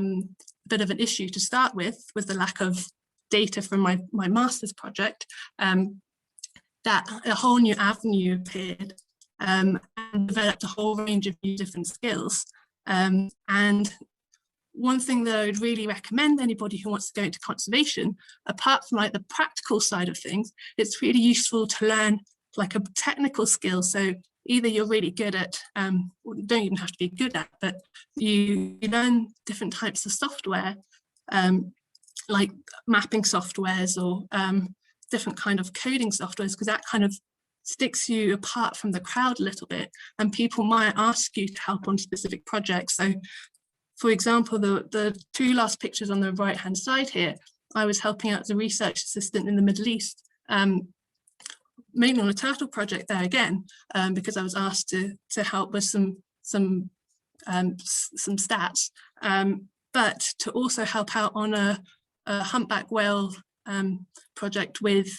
bit of an issue to start with the lack of data from my master's project, that a whole new avenue appeared and developed a whole range of new different skills. And one thing that I would really recommend anybody who wants to go into conservation, apart from the practical side of things, it's really useful to learn a technical skill. So either you're really good at, don't even have to be good at, but you learn different types of software, like mapping softwares or different kind of coding softwares, because that kind of sticks you apart from the crowd a little bit, and people might ask you to help on specific projects. So for example, the two last pictures on the right-hand side here, I was helping out as a research assistant in the Middle East, mainly on a turtle project there again, because I was asked to help with some stats, but to also help out on a humpback whale project with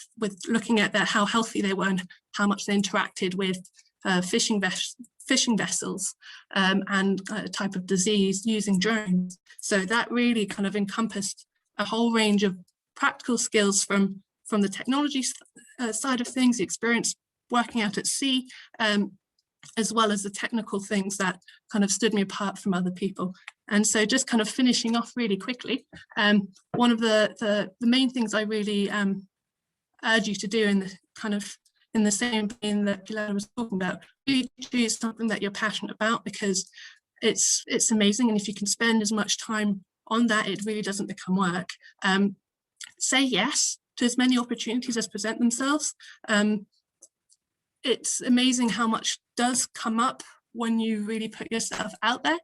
looking at how healthy they were and how much they interacted with fishing vessels and a type of disease using drones. So that really kind of encompassed a whole range of practical skills from the technology side of things, the experience working out at sea, as well as the technical things that kind of stood me apart from other people. And so just kind of finishing off really quickly, one of the main things I really urge you to do in the same vein that Pilar was talking about, really choose something that you're passionate about, because it's amazing. And if you can spend as much time on that, it really doesn't become work. Say yes to as many opportunities as present themselves. It's amazing how much does come up when you really put yourself out there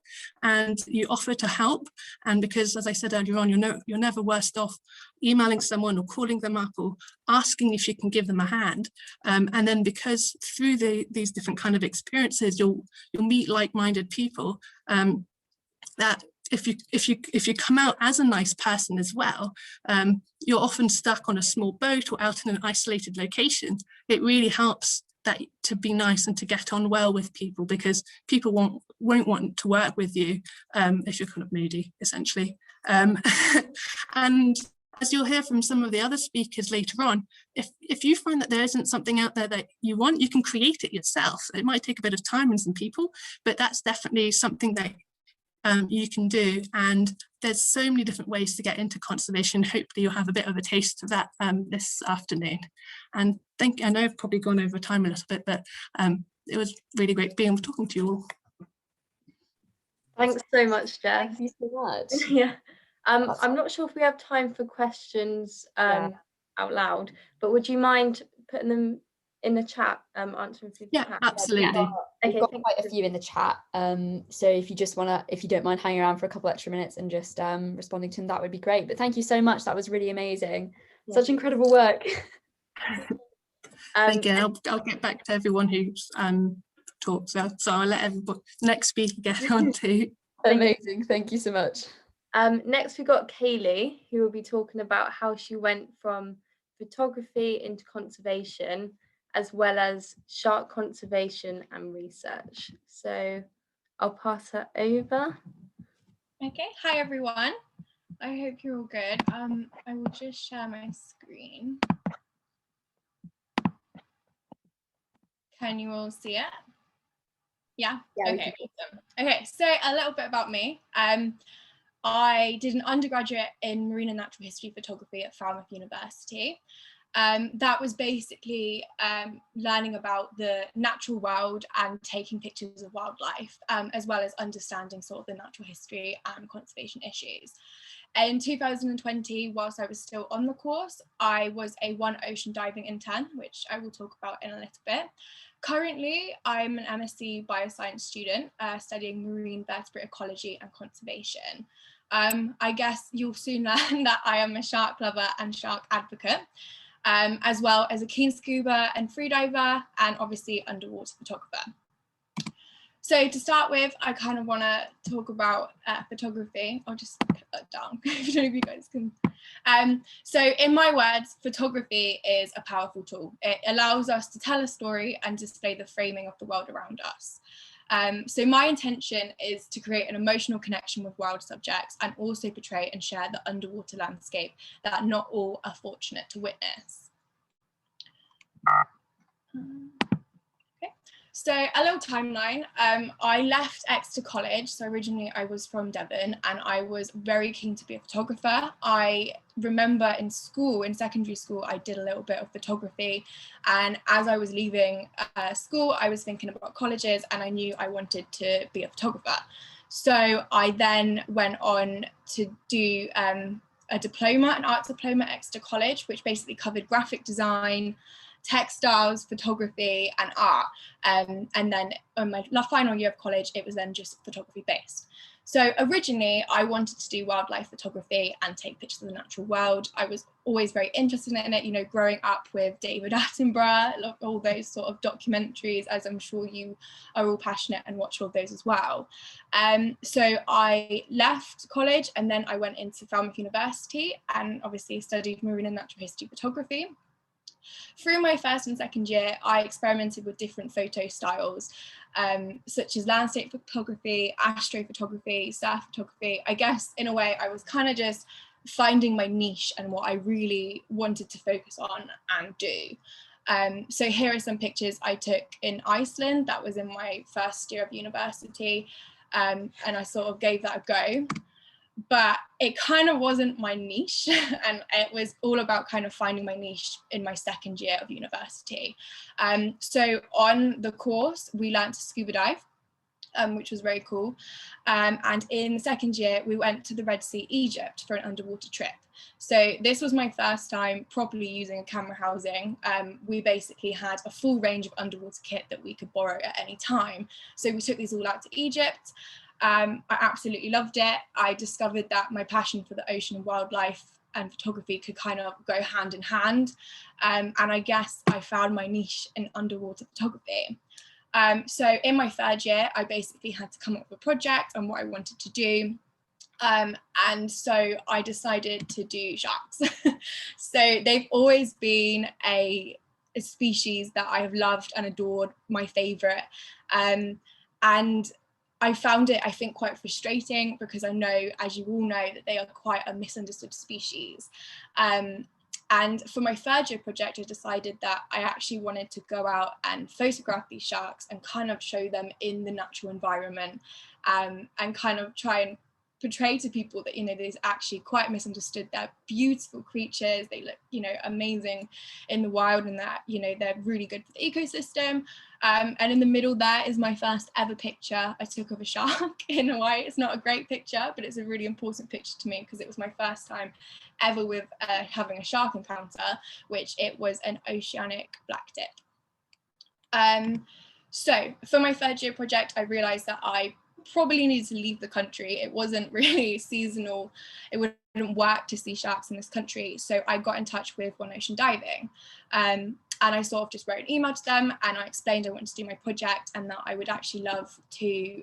and you offer to help. And because, as I said earlier on, you're never worse off emailing someone or calling them up or asking if you can give them a hand. And then because through these different kind of experiences, you'll meet like-minded people that if you come out as a nice person as well, you're often stuck on a small boat or out in an isolated location. It really helps that to be nice and to get on well with people, because people won't want to work with you if you're kind of moody, essentially. And as you'll hear from some of the other speakers later on, if you find that there isn't something out there that you want, you can create it yourself. It might take a bit of time and some people, but that's definitely something that you can do. And there's so many different ways to get into conservation. Hopefully you'll have a bit of a taste of that this afternoon. And I know I've probably gone over time a little bit, but it was really great being talking to you all. Thanks so much, Jess. Thank you so much. Yeah. I'm not sure if we have time for questions out loud, but would you mind putting them in the chat, answering through the chat? Absolutely. We've got quite a few in the chat. So if you don't mind hanging around for a couple extra minutes and just responding to them, that would be great. But thank you so much. That was really amazing. Yeah. Such incredible work. Thank you. I'll get back to everyone who's talked. So I'll let everybody next speaker get on too. Amazing. Thank you so much. Next we got Kayleigh, who will be talking about how she went from photography into conservation, as well as shark conservation and research. So I'll pass her over. Okay, hi everyone. I hope you're all good. I will just share my screen. Can you all see it? Yeah? Okay, awesome. Okay, so a little bit about me. I did an undergraduate in marine and natural history photography at Falmouth University. That was basically learning about the natural world and taking pictures of wildlife, as well as understanding sort of the natural history and conservation issues. In 2020, whilst I was still on the course, I was a One Ocean diving intern, which I will talk about in a little bit. Currently, I'm an MSc Bioscience student studying marine vertebrate ecology and conservation. I guess you'll soon learn that I am a shark lover and shark advocate, as well as a keen scuba and freediver, and obviously underwater photographer. So to start with, I kind of want to talk about photography. I'll just put that down if none of you guys can. So in my words, photography is a powerful tool. It allows us to tell a story and display the framing of the world around us. So my intention is to create an emotional connection with wild subjects and also portray and share the underwater landscape that not all are fortunate to witness. Okay, so a little timeline. I left Exeter College. So originally I was from Devon and I was very keen to be a photographer. I remember in secondary school, I did a little bit of photography. And as I was leaving school, I was thinking about colleges and I knew I wanted to be a photographer. So I then went on to do a diploma, an art diploma at Exeter College, which basically covered graphic design, textiles, photography and art. And then on my final year of college, it was then just photography based. So originally I wanted to do wildlife photography and take pictures of the natural world. I was always very interested in it, you know, growing up with David Attenborough, all those sort of documentaries, as I'm sure you are all passionate and watch all those as well. So I left college and then I went into Falmouth University and obviously studied marine and natural history photography. Through my first and second year, I experimented with different photo styles, such as landscape photography, astrophotography, surf photography. I guess in a way I was kind of just finding my niche and what I really wanted to focus on and do. So here are some pictures I took in Iceland. That was in my first year of university, and I sort of gave that a go. But it kind of wasn't my niche, and it was all about kind of finding my niche in my second year of university. So on the course, we learned to scuba dive, which was very cool. And in the second year, we went to the Red Sea, Egypt for an underwater trip. So this was my first time properly using a camera housing. We basically had a full range of underwater kit that we could borrow at any time. So we took these all out to Egypt. I absolutely loved it. I discovered that my passion for the ocean and wildlife and photography could kind of go hand in hand. And I guess I found my niche in underwater photography. So in my third year, I basically had to come up with a project and what I wanted to do. And so I decided to do sharks. So they've always been a species that I have loved and adored, my favorite. And I found it, I think, quite frustrating because I know, as you all know, that they are quite a misunderstood species. And for my third year project, I decided that I actually wanted to go out and photograph these sharks and kind of show them in the natural environment, and kind of try and portray to people that, you know, there's actually quite misunderstood. They're beautiful creatures. They look, you know, amazing in the wild, and that, you know, they're really good for the ecosystem. And in the middle there is my first ever picture I took of a shark in Hawaii. It's not a great picture, but it's a really important picture to me because it was my first time ever with having a shark encounter, which it was an oceanic blacktip. So for my third year project, I realized that I probably needed to leave the country. It wasn't really seasonal. It wouldn't work to see sharks in this country. So I got in touch with One Ocean Diving. And I sort of just wrote an email to them and I explained I wanted to do my project and that I would actually love to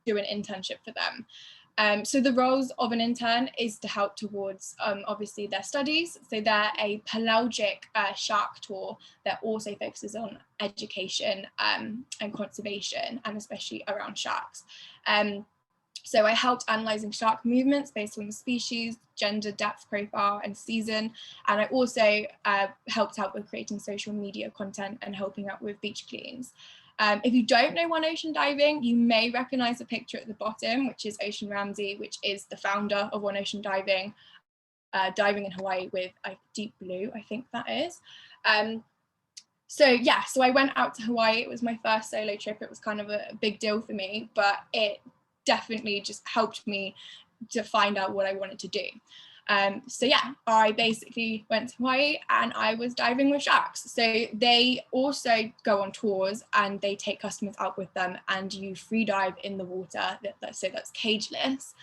do an internship for them. So the roles of an intern is to help towards obviously their studies. So they're a pelagic shark tour that also focuses on education and conservation, and especially around sharks. So I helped analysing shark movements based on the species, gender, depth profile and season. And I also helped out with creating social media content and helping out with beach cleans. If you don't know One Ocean Diving, you may recognise the picture at the bottom, which is Ocean Ramsey, which is the founder of One Ocean Diving, diving in Hawaii with deep blue, I think that is. So yeah, so I went out to Hawaii. It was my first solo trip. It was kind of a big deal for me, but it definitely just helped me to find out what I wanted to do. So yeah, I basically went to Hawaii and I was diving with sharks. So they also go on tours and they take customers out with them and you free dive in the water. So that's cageless.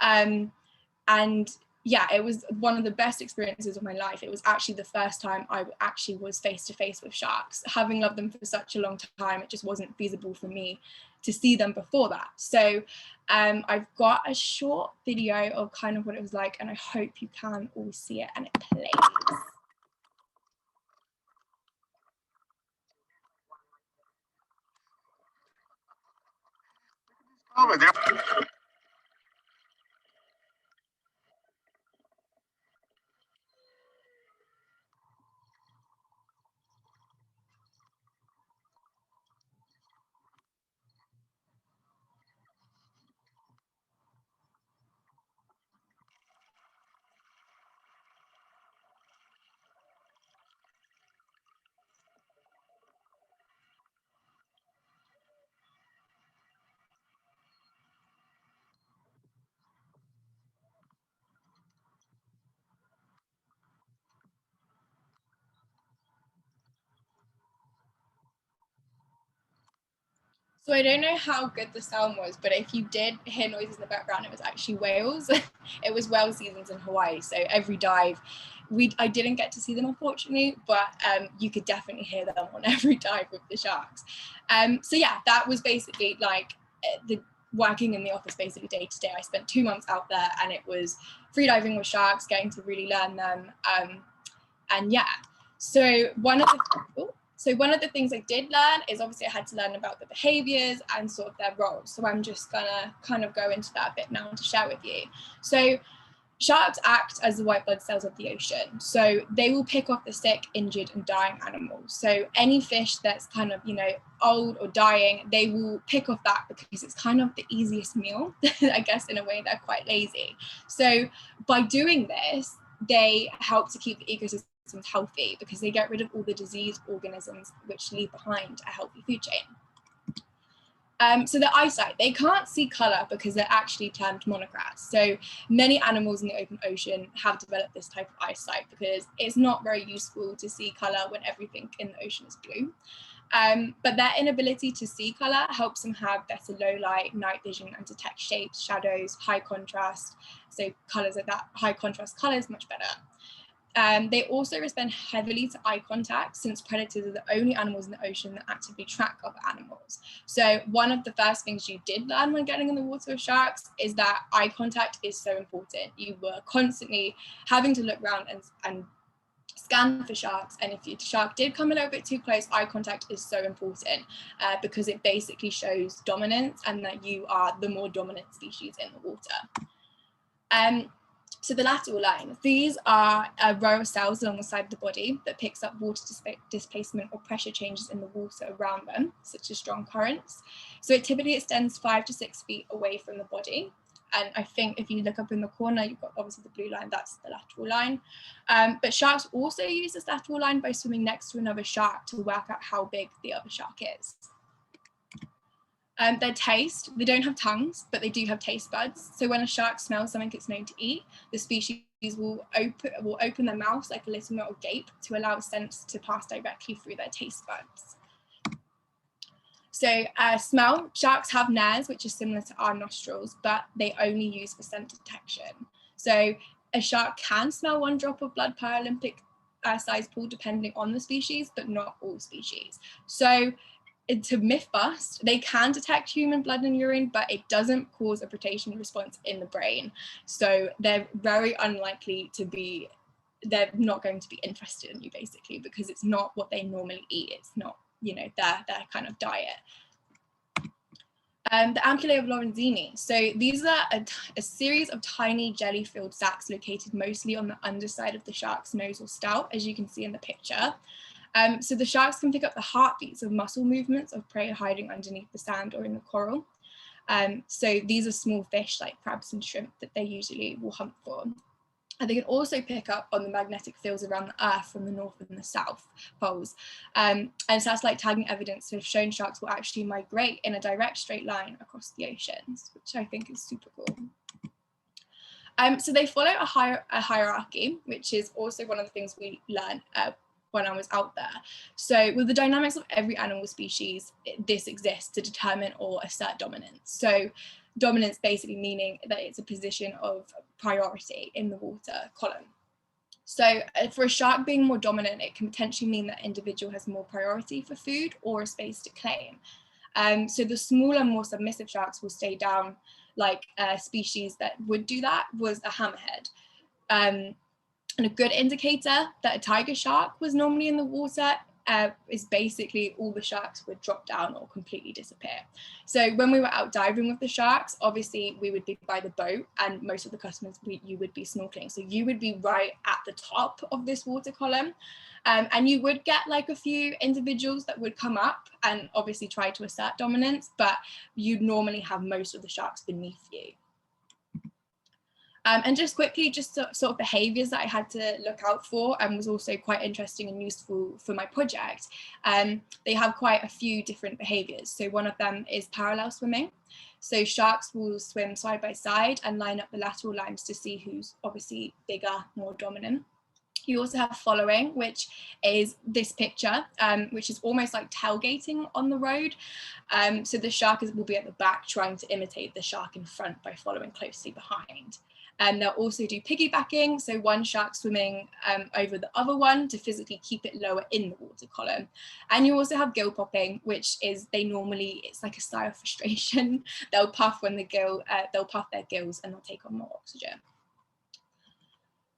And yeah, it was one of the best experiences of my life. It was actually the first time I actually was face to face with sharks. Having loved them for such a long time, it just wasn't feasible for me to see them before that. So I've got a short video of kind of what it was like, and I hope you can all see it and it plays. Oh, there. So I don't know how good the sound was, but if you did hear noises in the background, it was actually whales. It was whale seasons in Hawaii. So every dive, I didn't get to see them, unfortunately, but you could definitely hear them on every dive with the sharks. So yeah, that was basically like the working in the office basically day to day. I spent 2 months out there, and it was free diving with sharks, getting to really learn them. And yeah, so one of the things I did learn is obviously I had to learn about the behaviors and sort of their roles. So I'm just gonna kind of go into that a bit now to share with you. So sharks act as the white blood cells of the ocean. So they will pick off the sick, injured, and dying animals. So any fish that's kind of, you know, old or dying, they will pick off that because it's kind of the easiest meal. I guess in a way they're quite lazy. So by doing this, they help to keep the ecosystem healthy because they get rid of all the diseased organisms which leave behind a healthy food chain. So the eyesight, they can't see colour because they're actually termed monocrats. So many animals in the open ocean have developed this type of eyesight because it's not very useful to see colour when everything in the ocean is blue. But their inability to see colour helps them have better low light, night vision, and detect shapes, shadows, high contrast. So colours like that, high contrast colours, much better. They also respond heavily to eye contact, since predators are the only animals in the ocean that actively track other animals. So one of the first things you did learn when getting in the water with sharks is that eye contact is so important. You were constantly having to look around and scan for sharks, and if the shark did come a little bit too close, eye contact is so important because it basically shows dominance and that you are the more dominant species in the water. So the lateral line, these are a row of cells along the side of the body that picks up water displacement or pressure changes in the water around them, such as strong currents. So it typically extends 5 to 6 feet away from the body. And I think if you look up in the corner, you've got obviously the blue line, that's the lateral line. But sharks also use this lateral line by swimming next to another shark to work out how big the other shark is. Their taste, they don't have tongues, but they do have taste buds. So when a shark smells something it's known to eat, the species will open their mouths like a little metal gape to allow scents to pass directly through their taste buds. So smell, sharks have nares, which is similar to our nostrils, but they only use for scent detection. So a shark can smell 1 drop of blood per Olympic size pool depending on the species, but not all species. So to myth bust, they can detect human blood and urine, but it doesn't cause a protection response in the brain. So they're very unlikely to be, they're not going to be interested in you basically because it's not what they normally eat. It's not, you know, their kind of diet. The ampullae of Lorenzini. So these are a series of tiny jelly-filled sacs located mostly on the underside of the shark's nose or snout, as you can see in the picture. So the sharks can pick up the heartbeats of muscle movements of prey hiding underneath the sand or in the coral. So these are small fish like crabs and shrimp that they usually will hunt for. And they can also pick up on the magnetic fields around the Earth from the North and the South poles. And satellite tagging evidence have shown sharks will actually migrate in a direct straight line across the oceans, which I think is super cool. So they follow a hierarchy, which is also one of the things we learned when I was out there. So with the dynamics of every animal species, this exists to determine or assert dominance. So dominance basically meaning that it's a position of priority in the water column. So for a shark being more dominant, it can potentially mean that individual has more priority for food or a space to claim. So the smaller, more submissive sharks will stay down, like a species that would do that was a hammerhead. And a good indicator that a tiger shark was normally in the water is basically all the sharks would drop down or completely disappear. So when we were out diving with the sharks, obviously we would be by the boat and most of the customers, you would be snorkeling. So you would be right at the top of this water column. And you would get like a few individuals that would come up and obviously try to assert dominance, but you'd normally have most of the sharks beneath you. And just quickly, just sort of behaviours that I had to look out for and was also quite interesting and useful for my project. They have quite a few different behaviours. So one of them is parallel swimming. So sharks will swim side by side and line up the lateral lines to see who's obviously bigger, more dominant. You also have following, which is this picture, which is almost like tailgating on the road. So the shark will be at the back trying to imitate the shark in front by following closely behind. And they'll also do piggybacking, so one shark swimming over the other one to physically keep it lower in the water column. And you also have gill popping, which is it's like a sigh of frustration. They'll puff when they'll puff their gills and they'll take on more oxygen.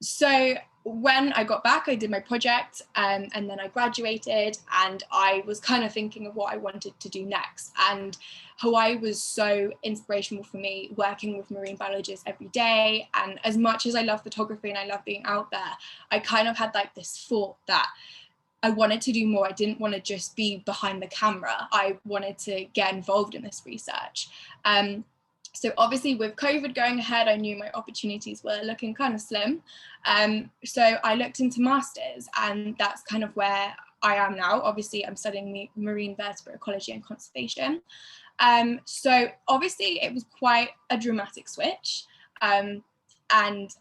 So when I got back, I did my project and then I graduated, and I was kind of thinking of what I wanted to do next. And Hawaii was so inspirational for me, working with marine biologists every day. And as much as I love photography and I love being out there, I kind of had like this thought that I wanted to do more. I didn't want to just be behind the camera. I wanted to get involved in this research. So obviously with COVID going ahead, I knew my opportunities were looking kind of slim. So I looked into masters, and that's kind of where I am now. Obviously I'm studying marine vertebrate ecology and conservation. So obviously it was quite a dramatic switch. And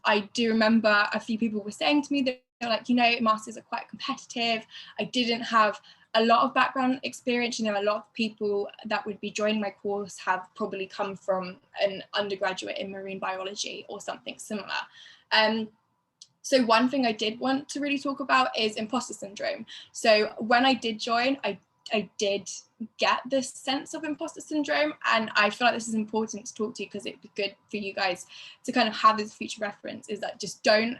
I do remember a few people were saying to me that they were like, you know, masters are quite competitive. I didn't have a lot of background experience. You know, a lot of people that would be joining my course have probably come from an undergraduate in marine biology or something similar. So one thing I did want to really talk about is imposter syndrome. So when I did join, I did get this sense of imposter syndrome, and I feel like this is important to talk to because it'd be good for you guys to kind of have as future reference, is that just don't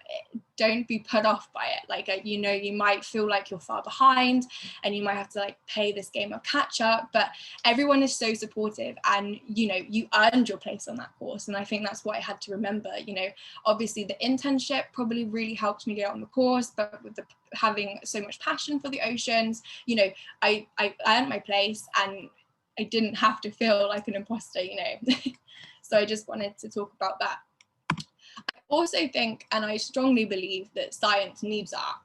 be put off by it. Like, you know, you might feel like you're far behind and you might have to like play this game of catch up, but everyone is so supportive, and you know, you earned your place on that course. And I think that's what I had to remember. You know, obviously the internship probably really helped me get on the course, but with having so much passion for the oceans, you know, I earned my place and I didn't have to feel like an imposter, you know. So I just wanted to talk about that. I also think, and I strongly believe, that science needs art.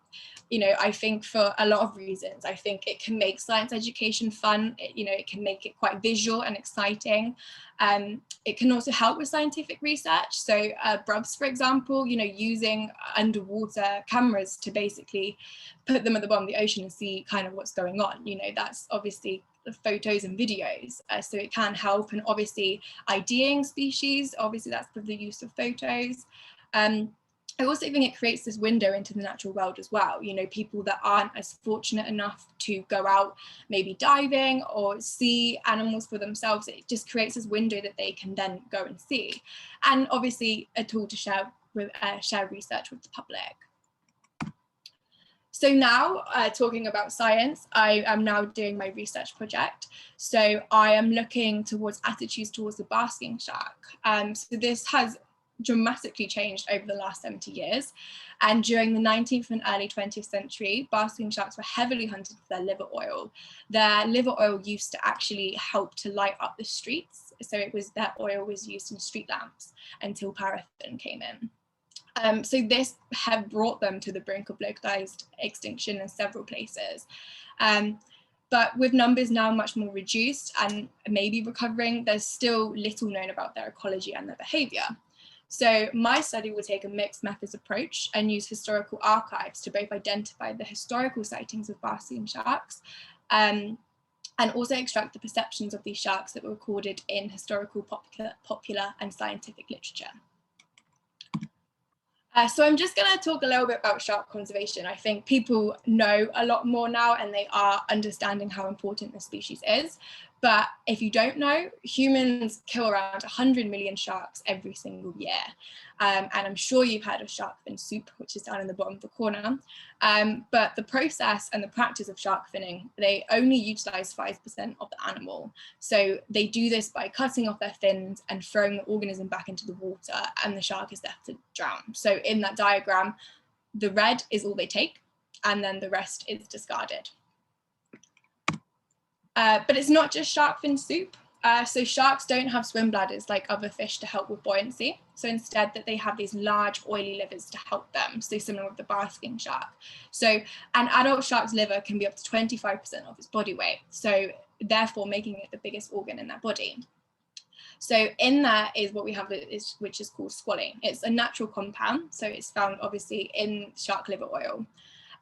You know, I think for a lot of reasons. I think it can make science education fun. You know, it can make it quite visual and exciting. It can also help with scientific research. So Brubs, for example, you know, using underwater cameras to basically put them at the bottom of the ocean and see kind of what's going on. You know, that's obviously photos and videos. So it can help. And obviously IDing species, obviously that's for the use of photos. I also think it creates this window into the natural world as well. You know, people that aren't as fortunate enough to go out maybe diving or see animals for themselves, it just creates this window that they can then go and see. And obviously a tool to share research with the public. So now, talking about science, I am now doing my research project. So I am looking towards attitudes towards the basking shark. So this has dramatically changed over the last 70 years. And during the 19th and early 20th century, basking sharks were heavily hunted for their liver oil. Their liver oil used to actually help to light up the streets. So that oil was used in street lamps until paraffin came in. So this had brought them to the brink of localized extinction in several places. But with numbers now much more reduced and maybe recovering, there's still little known about their ecology and their behavior. So my study will take a mixed methods approach and use historical archives to both identify the historical sightings of basking sharks and also extract the perceptions of these sharks that were recorded in historical, popular and scientific literature. So I'm just going to talk a little bit about shark conservation. I think people know a lot more now and they are understanding how important the species is. But if you don't know, humans kill around 100 million sharks every single year. And I'm sure you've heard of shark fin soup, which is down in the bottom of the corner. But the process and the practice of shark finning, they only utilize 5% of the animal. So they do this by cutting off their fins and throwing the organism back into the water, and the shark is left to drown. So in that diagram, the red is all they take, and then the rest is discarded. But it's not just shark fin soup. So sharks don't have swim bladders like other fish to help with buoyancy. So instead that they have these large oily livers to help them. So similar with the basking shark. So an adult shark's liver can be up to 25% of its body weight. So therefore making it the biggest organ in their body. So in there is what we have, which is called squalene. It's a natural compound, so it's found obviously in shark liver oil.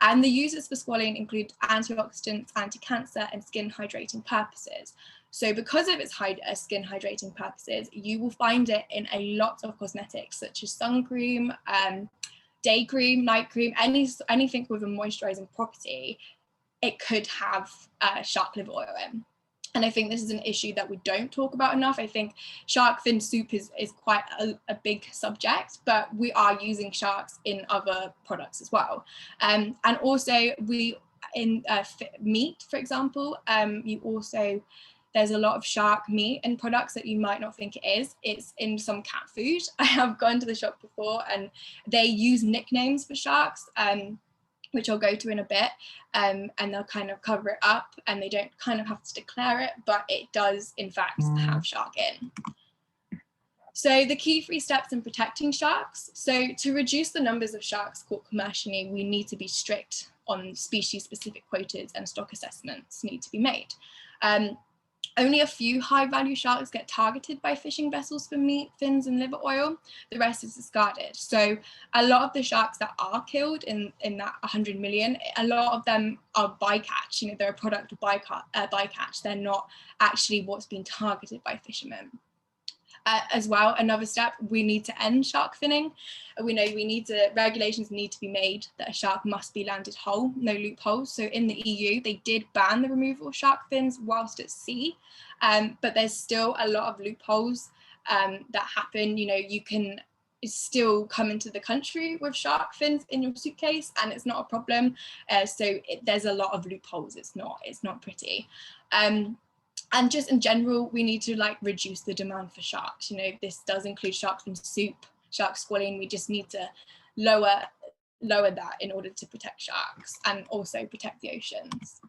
And the uses for squalene include antioxidants, anti-cancer, and skin hydrating purposes. So because of its skin hydrating purposes, you will find it in a lot of cosmetics, such as sun cream, day cream, night cream, anything with a moisturizing property. It could have shark liver oil in. And I think this is an issue that we don't talk about enough. I think shark fin soup is quite a big subject, but we are using sharks in other products as well. And also in meat, for example, there's a lot of shark meat in products that you might not think it is. It's in some cat food. I have gone to the shop before and they use nicknames for sharks, which I'll go to in a bit, and they'll kind of cover it up and they don't kind of have to declare it, but it does in fact have shark in. So the key 3 steps in protecting sharks. So to reduce the numbers of sharks caught commercially, we need to be strict on species specific quotas and stock assessments need to be made. Only a few high value sharks get targeted by fishing vessels for meat, fins and liver oil. The rest is discarded. So a lot of the sharks that are killed in that 100 million, a lot of them are bycatch. You know, they're a product of bycatch. They're not actually what's being targeted by fishermen. As well, another step, we need to end shark finning. We know regulations need to be made that a shark must be landed whole, no loopholes. So in the EU, they did ban the removal of shark fins whilst at sea, but there's still a lot of loopholes that happen. You know, you can still come into the country with shark fins in your suitcase and it's not a problem. There's a lot of loopholes. It's not pretty. And just in general, we need to reduce the demand for sharks. You know, this does include shark fin soup, shark squalene. We just need to lower that in order to protect sharks and also protect the oceans.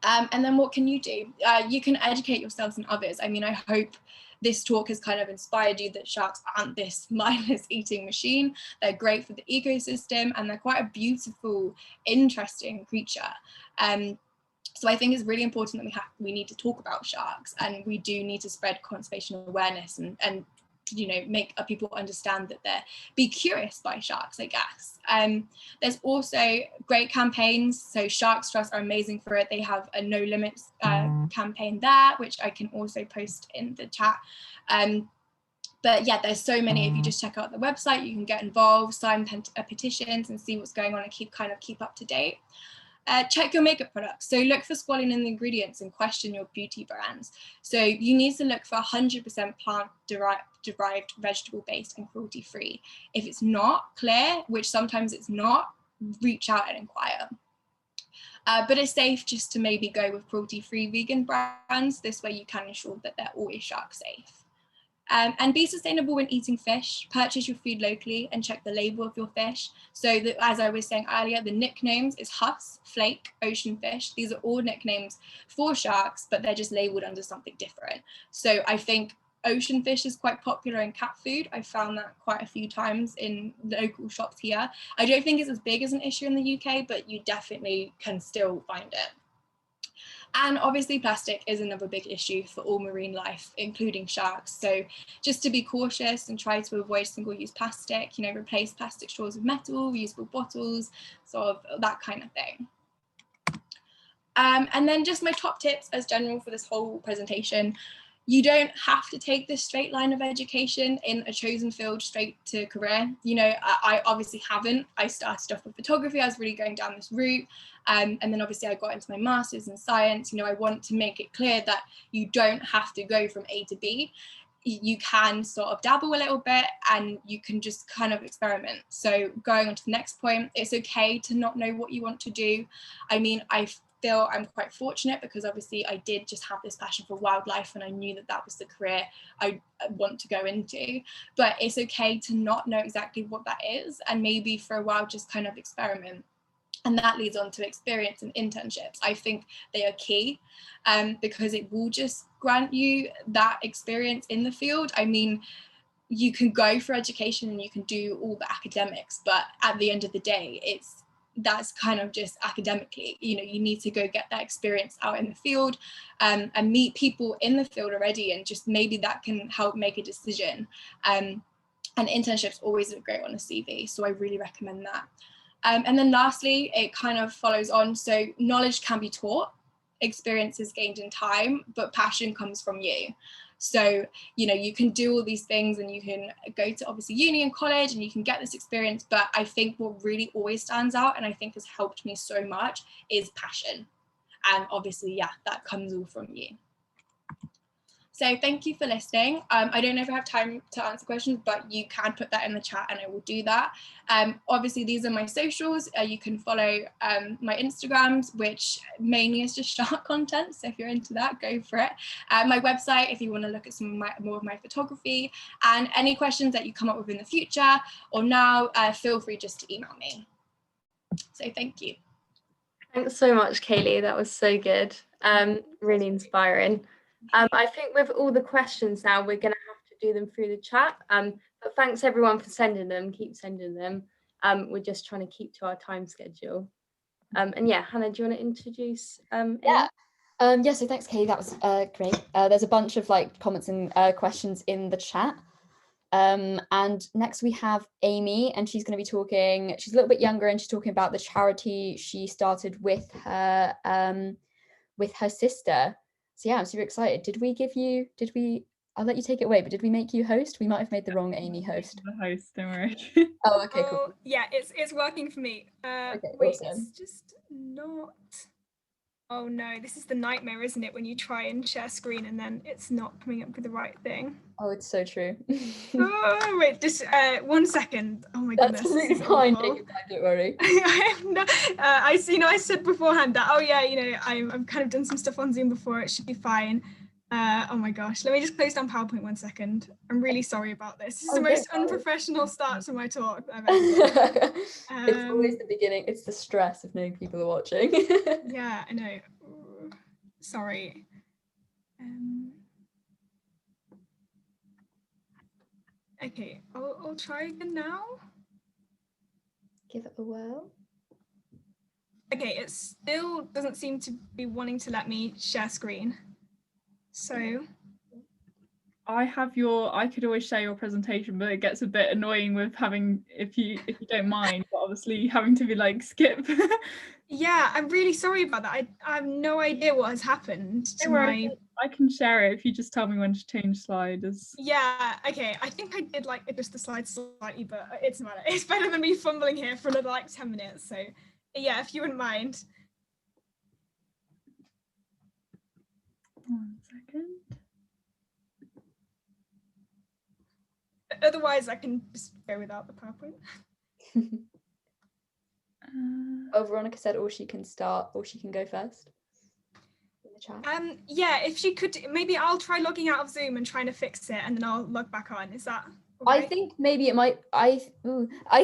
And then what can you do? You can educate yourselves and others. I mean, I hope this talk has kind of inspired you that sharks aren't this mindless eating machine. They're great for the ecosystem and they're quite a beautiful, interesting creature. So I think it's really important that we need to talk about sharks, and we do need to spread conservation awareness and you know, make people understand that be curious by sharks, I guess. There's also great campaigns. So Sharks Trust are amazing for it. They have a no limits campaign there, which I can also post in the chat. But yeah, there's so many. If you just check out the website, you can get involved, sign petitions and see what's going on and keep up to date. Check your makeup products. So look for squalene in the ingredients and question your beauty brands. So you need to look for 100% plant derived, vegetable based and cruelty free. If it's not clear, which sometimes it's not, reach out and inquire. But it's safe just to maybe go with cruelty free vegan brands. This way you can ensure that they're always shark safe. And be sustainable when eating fish. Purchase your food locally and check the label of your fish. So that, as I was saying earlier, the nicknames is huss, flake, ocean fish. These are all nicknames for sharks, but they're just labeled under something different. So I think ocean fish is quite popular in cat food. I found that quite a few times in local shops here. I don't think it's as big as an issue in the UK, but you definitely can still find it. And obviously plastic is another big issue for all marine life, including sharks. So just to be cautious and try to avoid single-use plastic, you know, replace plastic straws with metal, reusable bottles, sort of that kind of thing. And then just my top tips as general for this whole presentation. You don't have to take this straight line of education in a chosen field straight to career. You know, I obviously haven't. I started off with photography. I was really going down this route. And then obviously I got into my master's in science. You know, I want to make it clear that you don't have to go from A to B. You can sort of dabble a little bit and you can just kind of experiment. So going on to the next point, it's okay to not know what you want to do. I mean, I feel I'm quite fortunate because obviously I did just have this passion for wildlife and I knew that that was the career I want to go into, but it's okay to not know exactly what that is and maybe for a while just kind of experiment. And that leads on to experience and internships. I think they are key because it will just grant you that experience in the field. I mean, you can go for education and you can do all the academics, but at the end of the day, it's that's kind of just academically. You know, you need to go get that experience out in the field, and meet people in the field already, and just maybe that can help make a decision. And internships always look great on a CV, so I really recommend that. And then lastly, it kind of follows on. So knowledge can be taught, experience is gained in time, but passion comes from you. So, you know, you can do all these things and you can go to obviously uni and college and you can get this experience. But I think what really always stands out, and I think has helped me so much, is passion. And obviously, yeah, that comes all from you. So thank you for listening. I don't know if I have time to answer questions, but you can put that in the chat and I will do that. Obviously, these are my socials. You can follow my Instagrams, which mainly is just shark content. So if you're into that, go for it. My website, if you want to look at some of more of my photography, and any questions that you come up with in the future or now, feel free just to email me. So thank you. Thanks so much, Kayleigh. That was so good. Really inspiring. I think with all the questions now, we're going to have to do them through the chat. But thanks everyone for sending them. Keep sending them. We're just trying to keep to our time schedule. And yeah, Hannah, do you want to introduce? Yeah. So thanks, Kayleigh. That was great. There's a bunch of like comments and questions in the chat. And next we have Amy, and she's going to be talking. She's a little bit younger, and she's talking about the charity she started with her sister. So yeah, I'm super excited. I'll let you take it away, but did we make you host? We might have made the wrong Amy host. The host, don't worry. Oh, okay, cool. Yeah, it's working for me. Okay, wait, awesome. it's just not. Oh no, this is the nightmare, isn't it? When you try and share screen and then it's not coming up with the right thing. Oh, it's so true. Oh wait, just 1 second. Oh my That's goodness. absolutely fine. Take your time, don't worry. I said beforehand that, oh yeah, I've kind of done some stuff on Zoom before. It should be fine. Oh my gosh, let me just close down PowerPoint 1 second. I'm really sorry about this. This is the most unprofessional start to my talk I've ever done. It's always the beginning. It's the stress of knowing people are watching. Yeah, I know. Sorry. Okay, I'll try again now. Give it a whirl. Okay, it still doesn't seem to be wanting to let me share screen. So I could always share your presentation, but it gets a bit annoying with having, if you don't mind, but obviously having to be like skip. Yeah, I'm really sorry about that. I have no idea what has happened to my. I can share it if you just tell me when to change sliders. Yeah, okay. I think I did like adjust the slides slightly, but it's not. It's better than me fumbling here for another like 10 minutes. So yeah, if you wouldn't mind. 1 second. Otherwise, I can just go without the PowerPoint. Veronica said, or she can start, or she can go first. In the chat. Yeah, if she could, maybe I'll try logging out of Zoom and trying to fix it, and then I'll log back on. Is that? Okay? I think maybe it might. I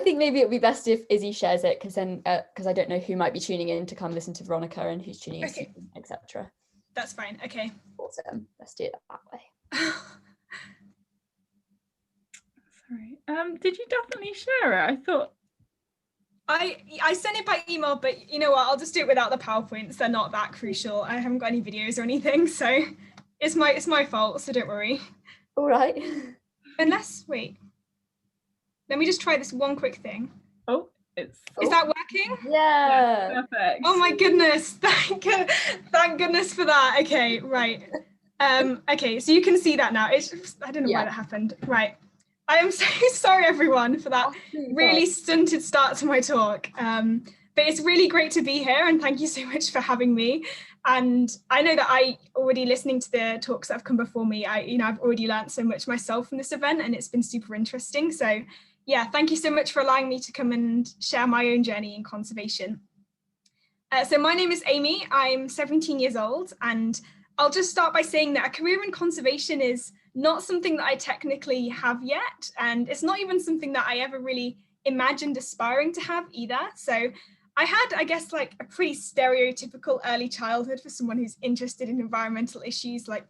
think maybe it would be best if Izzy shares it, because then, because I don't know who might be tuning in to come listen to Veronica and who's tuning in, okay. etc. That's fine. Okay. Awesome. Let's do it that way. Sorry. Did you definitely share it? I thought. I sent it by email, but you know what? I'll just do it without the PowerPoints. They're not that crucial. I haven't got any videos or anything, so it's my fault. So don't worry. All right. Unless wait, let me just try this one quick thing. Oh, is that working? Yeah. Perfect. Oh my goodness! Thank goodness for that. Okay, right. Okay, so you can see that now. It's just, I don't know why that happened. Right. I am so sorry, everyone, for that really stunted start to my talk. But it's really great to be here, and thank you so much for having me. And I know that I already listening to the talks that have come before me, I've already learned so much myself from this event, and it's been super interesting. So yeah, thank you so much for allowing me to come and share my own journey in conservation. So my name is Amy. I'm 17 years old, and I'll just start by saying that a career in conservation is not something that I technically have yet, and it's not even something that I ever really imagined aspiring to have either. So I had, I guess, like a pretty stereotypical early childhood for someone who's interested in environmental issues. Like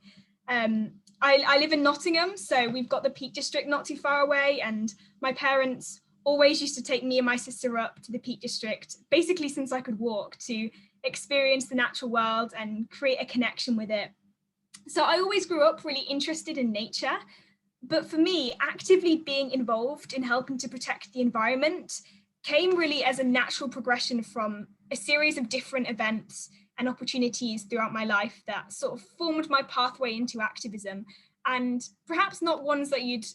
I live in Nottingham, so we've got the Peak District not too far away, and my parents always used to take me and my sister up to the Peak District, basically since I could walk, to experience the natural world and create a connection with it. So I always grew up really interested in nature, but for me, actively being involved in helping to protect the environment came really as a natural progression from a series of different events and opportunities throughout my life that sort of formed my pathway into activism, and perhaps not ones that you'd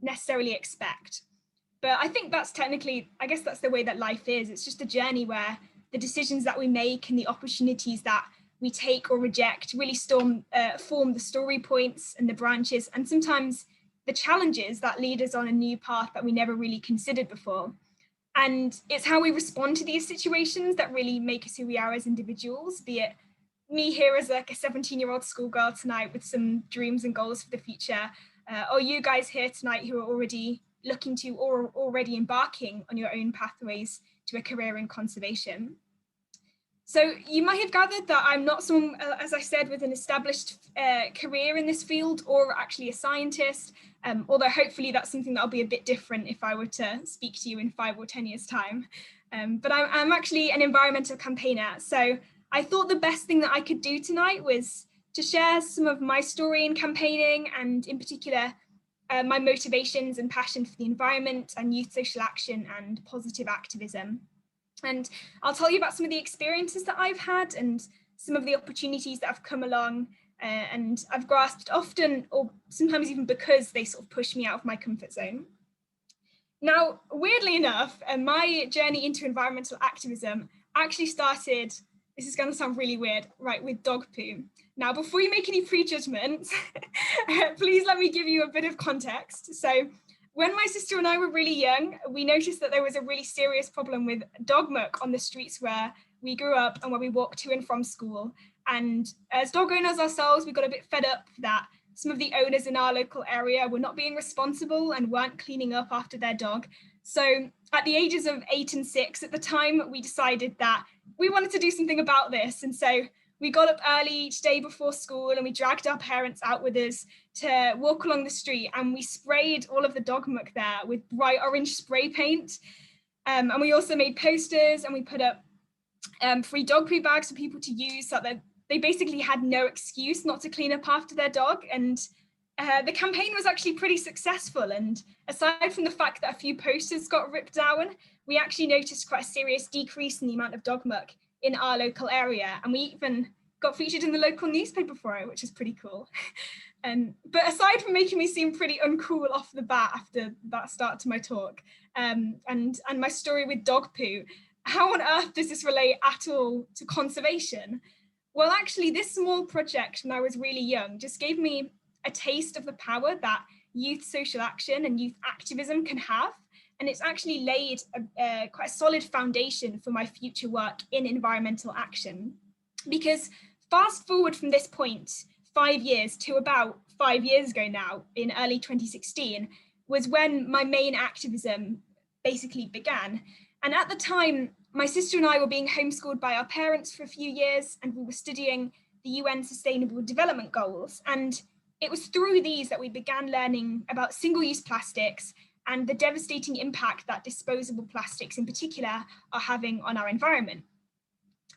necessarily expect. But I think that's I guess that's the way that life is. It's just a journey where the decisions that we make and the opportunities that we take or reject really form the story points and the branches, and sometimes the challenges that lead us on a new path that we never really considered before. And it's how we respond to these situations that really make us who we are as individuals, be it me here as like a 17-year-old schoolgirl tonight with some dreams and goals for the future, or you guys here tonight who are already looking to or already embarking on your own pathways to a career in conservation. So you might have gathered that I'm not someone, as I said, with an established career in this field or actually a scientist, although hopefully that's something that'll be a bit different if I were to speak to you in 5 or 10 years' time. But I'm actually an environmental campaigner. So I thought the best thing that I could do tonight was to share some of my story in campaigning, and in particular, my motivations and passion for the environment and youth social action and positive activism. And I'll tell you about some of the experiences that I've had and some of the opportunities that have come along and I've grasped, often or sometimes even because they sort of push me out of my comfort zone. Now, weirdly enough, my journey into environmental activism actually started, this is going to sound really weird, right, with dog poo. Now, before you make any prejudgments, please let me give you a bit of context. So when my sister and I were really young, we noticed that there was a really serious problem with dog muck on the streets where we grew up and where we walked to and from school. And as dog owners ourselves, we got a bit fed up that some of the owners in our local area were not being responsible and weren't cleaning up after their dog. So at the ages of 8 and 6 at the time, we decided that we wanted to do something about this. And so we got up early each day before school and we dragged our parents out with us to walk along the street, and we sprayed all of the dog muck there with bright orange spray paint. And we also made posters and we put up free dog poo bags for people to use so that they basically had no excuse not to clean up after their dog. And the campaign was actually pretty successful. And aside from the fact that a few posters got ripped down, we actually noticed quite a serious decrease in the amount of dog muck in our local area. And we even got featured in the local newspaper for it, which is pretty cool. But aside from making me seem pretty uncool off the bat after that start to my talk, and my story with dog poo, how on earth does this relate at all to conservation? Well, actually, this small project when I was really young just gave me a taste of the power that youth social action and youth activism can have. And it's actually laid quite a solid foundation for my future work in environmental action. Because fast forward from this point, 5 years to about 5 years ago now, in early 2016, was when my main activism basically began. And at the time, my sister and I were being homeschooled by our parents for a few years, and we were studying the UN Sustainable Development Goals. And it was through these that we began learning about single-use plastics and the devastating impact that disposable plastics in particular are having on our environment.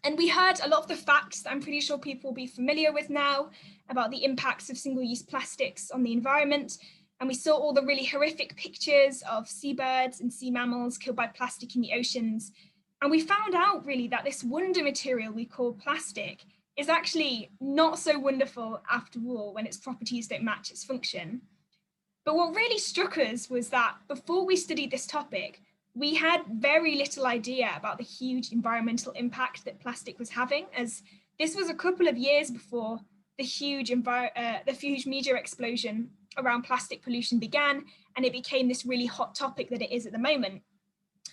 And we heard a lot of the facts that I'm pretty sure people will be familiar with now about the impacts of single-use plastics on the environment. And we saw all the really horrific pictures of seabirds and sea mammals killed by plastic in the oceans. And we found out really that this wonder material we call plastic is actually not so wonderful after all when its properties don't match its function. But what really struck us was that before we studied this topic, we had very little idea about the huge environmental impact that plastic was having, as this was a couple of years before the huge media explosion around plastic pollution began, and it became this really hot topic that it is at the moment.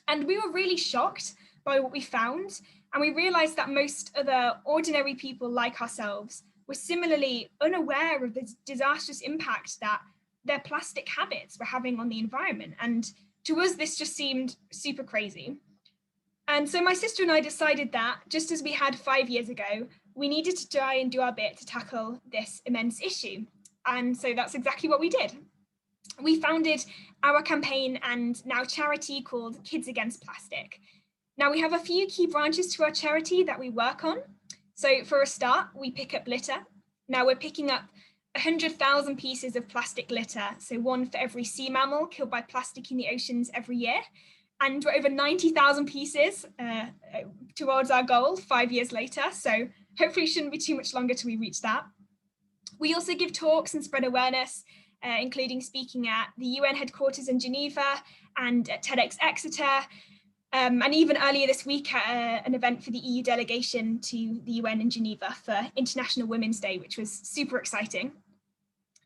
And we were really shocked by what we found, and we realized that most other ordinary people like ourselves were similarly unaware of the disastrous impact that their plastic habits were having on the environment. And to us, this just seemed super crazy. And so my sister and I decided that, just as we had 5 years ago, we needed to try and do our bit to tackle this immense issue. And so that's exactly what we did. we founded our campaign and now charity called Kids Against Plastic. Now we have a few key branches to our charity that we work on. So for a start, we pick up litter. Now we're picking up 100,000 pieces of plastic litter, so one for every sea mammal killed by plastic in the oceans every year. And we're over 90,000 pieces towards our goal 5 years later. So hopefully it shouldn't be too much longer till we reach that. We also give talks and spread awareness, including speaking at the UN headquarters in Geneva and at TEDx Exeter. And even earlier this week at an event for the EU delegation to the UN in Geneva for International Women's Day, which was super exciting.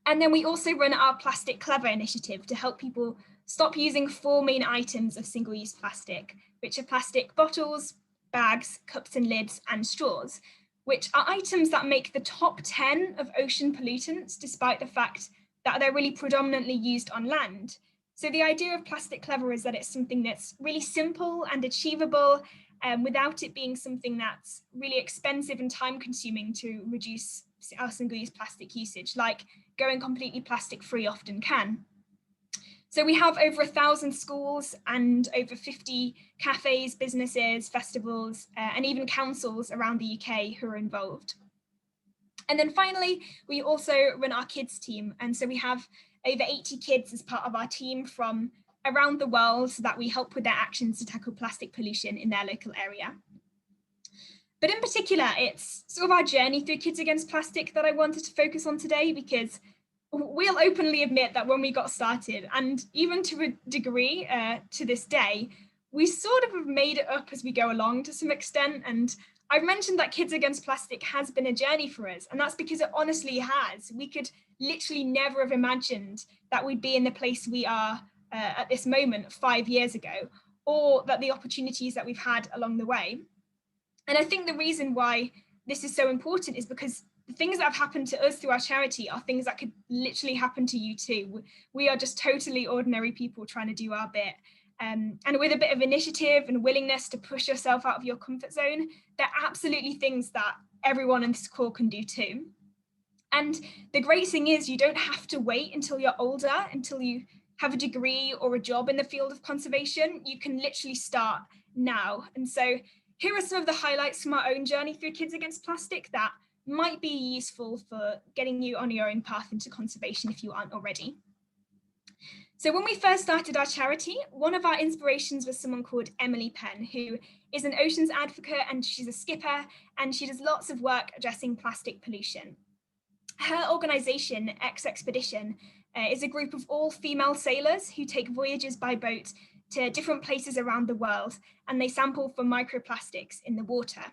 And then we also run our Plastic Clever initiative to help people stop using 4 main items of single-use plastic, which are plastic bottles, bags, cups and lids, and straws, which are items that make the top 10 of ocean pollutants, despite the fact that they're really predominantly used on land. So the idea of Plastic Clever is that it's something that's really simple and achievable, without it being something that's really expensive and time-consuming to reduce our single-use plastic usage, like going completely plastic-free often can. So we have over 1,000 schools and over 50 cafes, businesses, festivals, and even councils around the UK who are involved. And then finally, we also run our kids team. And so we have over 80 kids as part of our team from around the world so that we help with their actions to tackle plastic pollution in their local area. But in particular, it's sort of our journey through Kids Against Plastic that I wanted to focus on today, because we'll openly admit that when we got started, and even to a degree to this day, we sort of have made it up as we go along to some extent. And I've mentioned that Kids Against Plastic has been a journey for us, and that's because it honestly has. We could literally never have imagined that we'd be in the place we are at this moment 5 years ago, or that the opportunities that we've had along the way. And I think the reason why this is so important is because the things that have happened to us through our charity are things that could literally happen to you too. We are just totally ordinary people trying to do our bit. And with a bit of initiative and willingness to push yourself out of your comfort zone, they're absolutely things that everyone in this call can do too. And the great thing is you don't have to wait until you're older, until you have a degree or a job in the field of conservation. You can literally start now. And so here are some of the highlights from our own journey through Kids Against Plastic that might be useful for getting you on your own path into conservation if you aren't already. So when we first started our charity, one of our inspirations was someone called Emily Penn, who is an oceans advocate, and she's a skipper, and she does lots of work addressing plastic pollution. Her organisation, Expedition, is a group of all female sailors who take voyages by boat to different places around the world, and they sample for microplastics in the water.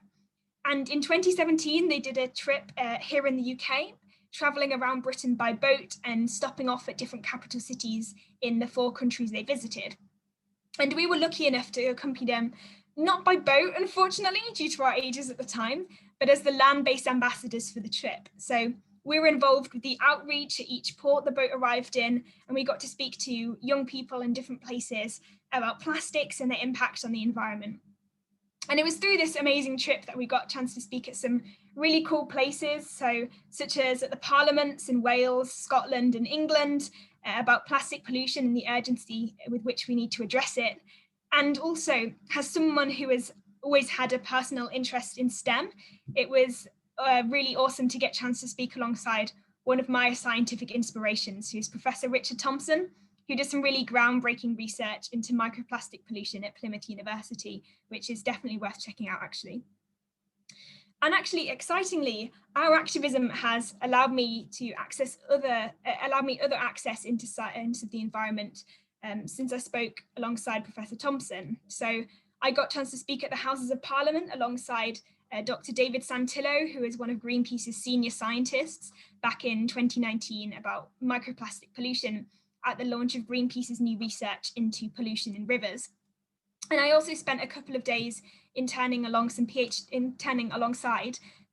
And in 2017, they did a trip here in the UK, traveling around Britain by boat and stopping off at different capital cities in the 4 countries they visited. And we were lucky enough to accompany them, not by boat, unfortunately, due to our ages at the time, but as the land-based ambassadors for the trip. So we were involved with the outreach at each port the boat arrived in, and we got to speak to young people in different places about plastics and their impact on the environment. And it was through this amazing trip that we got a chance to speak at some really cool places, such as at the parliaments in Wales, Scotland and England, about plastic pollution and the urgency with which we need to address it. And also, as someone who has always had a personal interest in STEM, it was really awesome to get a chance to speak alongside one of my scientific inspirations, who's Professor Richard Thompson, who does some really groundbreaking research into microplastic pollution at Plymouth University, which is definitely worth checking out actually. And actually, excitingly, our activism has allowed me to access other access into the environment since I spoke alongside Professor Thompson. So I got a chance to speak at the Houses of Parliament alongside Dr. David Santillo, who is one of Greenpeace's senior scientists, back in 2019 about microplastic pollution at the launch of Greenpeace's new research into pollution in rivers. And I also spent a couple of days interning alongside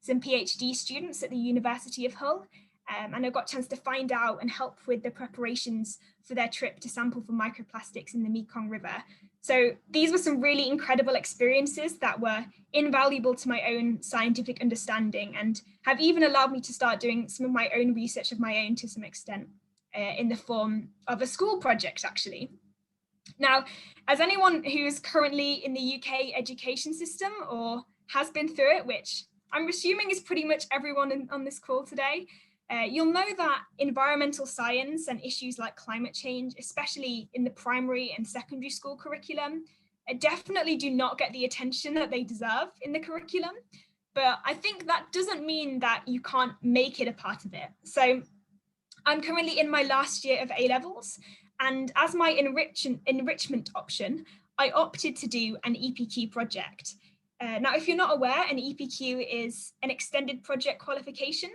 some PhD students at the University of Hull. And I got a chance to find out and help with the preparations for their trip to sample for microplastics in the Mekong River. So these were some really incredible experiences that were invaluable to my own scientific understanding and have even allowed me to start doing some of my own research of my own to some extent. in the form of a school project, actually. Now, as anyone who's currently in the UK education system or has been through it, which I'm assuming is pretty much everyone on this call today, you'll know that environmental science and issues like climate change, especially in the primary and secondary school curriculum, definitely do not get the attention that they deserve in the curriculum. But I think that doesn't mean that you can't make it a part of it. So I'm currently in my last year of A-levels, and as my enrichment option, I opted to do an EPQ project. Now, if you're not aware, an EPQ is an extended project qualification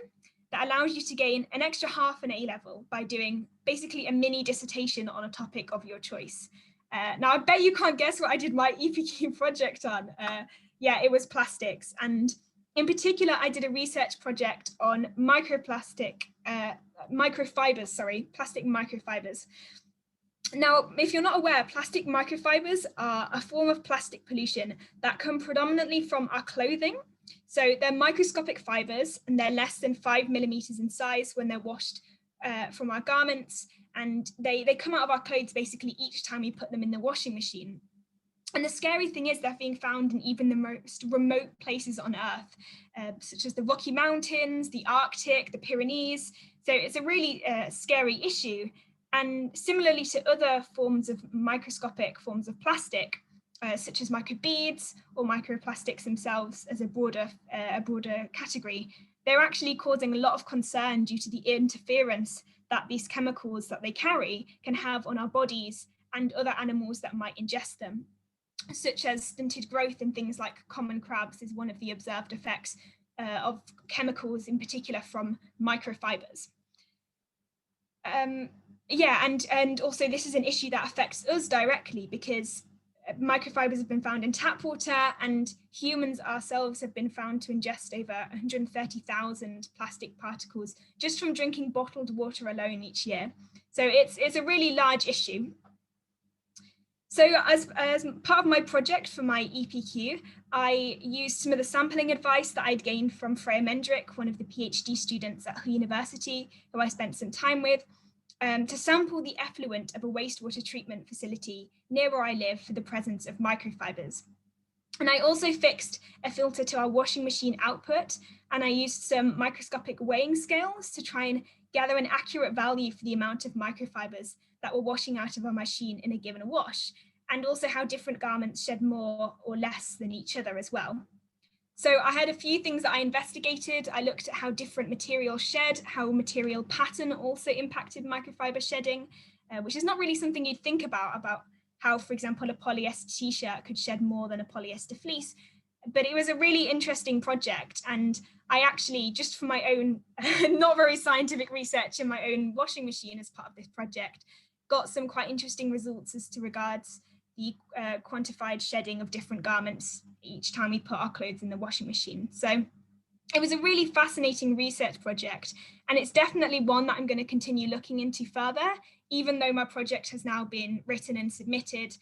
that allows you to gain an extra half an A-level by doing basically a mini dissertation on a topic of your choice. Now, I bet you can't guess what I did my EPQ project on. Yeah, it was plastics. And in particular, I did a research project on plastic microfibers. Now, if you're not aware, plastic microfibers are a form of plastic pollution that come predominantly from our clothing. So they're microscopic fibers, and they're less than 5 millimeters in size when they're washed from our garments. And they come out of our clothes basically each time we put them in the washing machine. And the scary thing is they're being found in even the most remote places on Earth, such as the Rocky Mountains, the Arctic, the Pyrenees. So it's a really scary issue. And similarly to other forms of microscopic forms of plastic, such as microbeads or microplastics themselves as a broader category, they're actually causing a lot of concern due to the interference that these chemicals that they carry can have on our bodies and other animals that might ingest them, such as stunted growth in things like common crabs is one of the observed effects of chemicals, in particular from microfibers. Yeah, and also this is an issue that affects us directly because microfibers have been found in tap water, and humans ourselves have been found to ingest over 130,000 plastic particles just from drinking bottled water alone each year. So it's a really large issue. So as part of my project for my EPQ, I used some of the sampling advice that I'd gained from Freya Mendrick, one of the PhD students at Hull University, who I spent some time with, to sample the effluent of a wastewater treatment facility near where I live for the presence of microfibers. And I also fixed a filter to our washing machine output, and I used some microscopic weighing scales to try and gather an accurate value for the amount of microfibers that were washing out of our machine in a given wash, and also how different garments shed more or less than each other as well. So I had a few things that I investigated. I looked at how different materials shed, how material pattern also impacted microfiber shedding, which is not really something you'd think about how, for example, a polyester t-shirt could shed more than a polyester fleece. But it was a really interesting project. And I actually, just for my own not very scientific research in my own washing machine as part of this project, got some quite interesting results as to regards the quantified shedding of different garments each time we put our clothes in the washing machine. So it was a really fascinating research project, and it's definitely one that I'm going to continue looking into further, even though my project has now been written and submitted.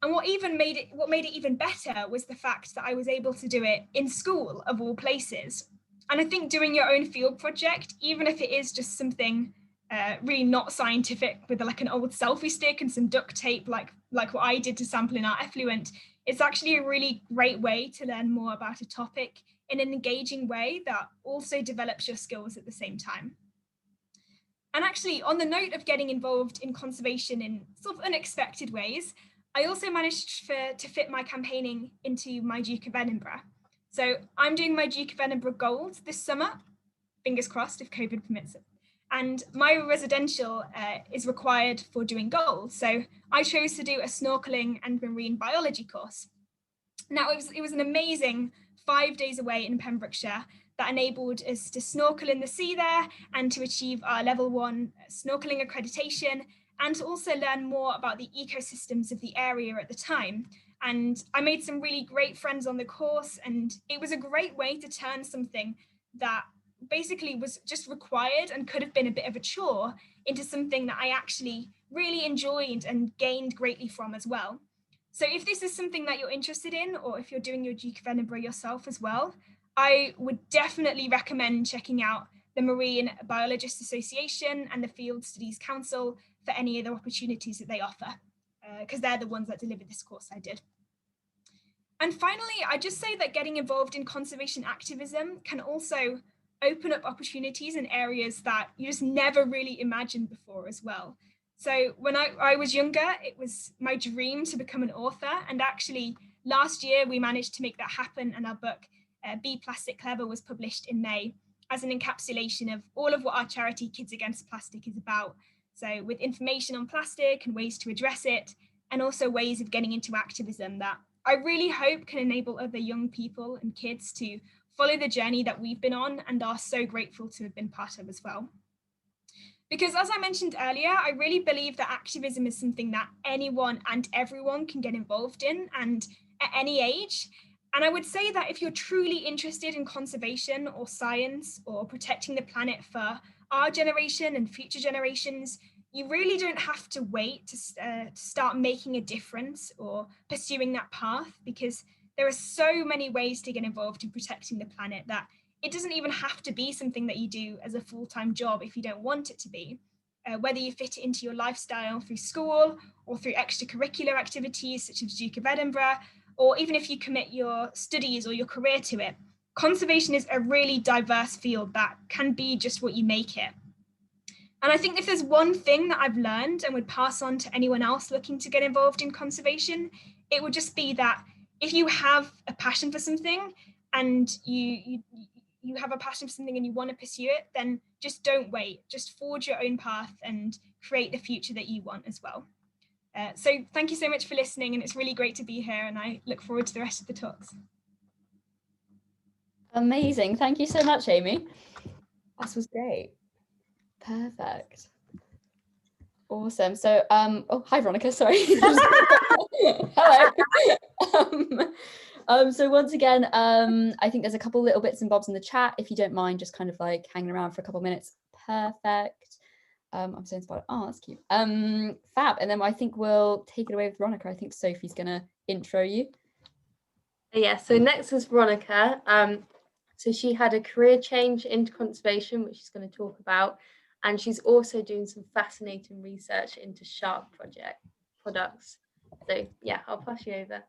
And what made it even better was the fact that I was able to do it in school, of all places. And I think doing your own field project, even if it is just something really not scientific with like an old selfie stick and some duct tape, like what I did to sample in our effluent, it's actually a really great way to learn more about a topic in an engaging way that also develops your skills at the same time. And actually, on the note of getting involved in conservation in sort of unexpected ways, I also managed to fit my campaigning into my Duke of Edinburgh. So I'm doing my Duke of Edinburgh Gold this summer, fingers crossed if COVID permits it. And my residential is required for doing gold. So I chose to do a snorkeling and marine biology course. Now it was an amazing 5 days away in Pembrokeshire that enabled us to snorkel in the sea there and to achieve our level 1 snorkeling accreditation, and to also learn more about the ecosystems of the area at the time. And I made some really great friends on the course, and it was a great way to turn something that basically was just required and could have been a bit of a chore into something that I actually really enjoyed and gained greatly from as well. So if this is something that you're interested in, or if you're doing your Duke of Edinburgh yourself as well, I would definitely recommend checking out the Marine Biologists Association and the Field Studies Council for any other opportunities that they offer, because they're the ones that delivered this course I did. And finally, I just say that getting involved in conservation activism can also open up opportunities in areas that you just never really imagined before as well. So when I was younger, it was my dream to become an author. And actually last year we managed to make that happen. And our book, Be Plastic Clever, was published in May as an encapsulation of all of what our charity Kids Against Plastic is about. So with information on plastic and ways to address it, and also ways of getting into activism that I really hope can enable other young people and kids to follow the journey that we've been on and are so grateful to have been part of as well. Because as I mentioned earlier, I really believe that activism is something that anyone and everyone can get involved in, and at any age. And I would say that if you're truly interested in conservation or science or protecting the planet for our generation and future generations, you really don't have to wait to start making a difference or pursuing that path, because there are so many ways to get involved in protecting the planet that it doesn't even have to be something that you do as a full-time job if you don't want it to be. Whether you fit it into your lifestyle through school or through extracurricular activities such as Duke of Edinburgh, or even if you commit your studies or your career to it, conservation is a really diverse field that can be just what you make it. And I think if there's one thing that I've learned and would pass on to anyone else looking to get involved in conservation, it would just be that if you have a passion for something and you have a passion for something and you want to pursue it, then just don't wait. Just forge your own path and create the future that you want as well. So thank you so much for listening, and it's really great to be here, and I look forward to the rest of the talks. Amazing. Thank you so much, Amy. This was great. Perfect. Awesome. So, oh, hi, Veronica, sorry. Hello. So once again, I think there's a couple little bits and bobs in the chat. If you don't mind just kind of like hanging around for a couple of minutes. Perfect. I'm so inspired. Oh, that's cute. Fab. And then I think we'll take it away with Veronica. I think Sophie's gonna intro you. Yeah, so next is Veronica. So she had a career change into conservation, which she's going to talk about. And she's also doing some fascinating research into shark products. So yeah, I'll pass you over.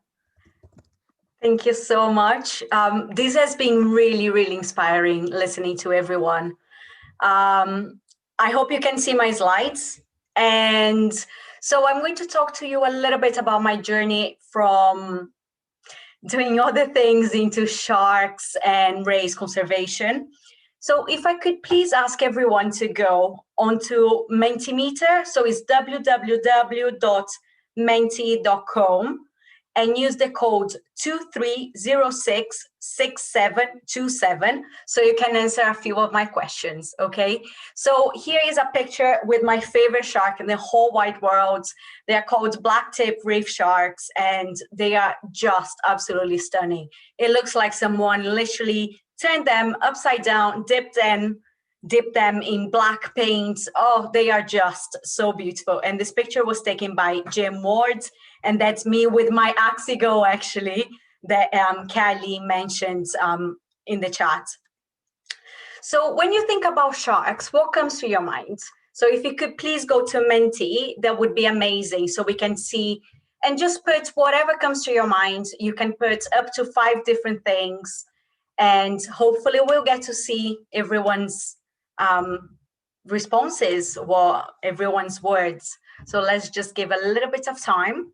Thank you so much. This has been really, really inspiring listening to everyone. I hope you can see my slides. And so I'm going to talk to you a little bit about my journey from doing other things into sharks and race conservation. So if I could please ask everyone to go onto Mentimeter, so it's www.menti.com, and use the code 23066727 so you can answer a few of my questions, okay? So here is a picture with my favorite shark in the whole wide world. They are called black-tip reef sharks, and they are just absolutely stunning. It looks like someone literally turned them upside down, dipped them in black paint. Oh, they are just so beautiful. And this picture was taken by Jim Ward, and that's me with my Axigo, actually, that Kayleigh mentioned in the chat. So when you think about sharks, what comes to your mind? So if you could please go to Menti, that would be amazing, so we can see, and just put whatever comes to your mind. You can put up to 5 different things, and hopefully we'll get to see everyone's responses or everyone's words. So let's just give a little bit of time.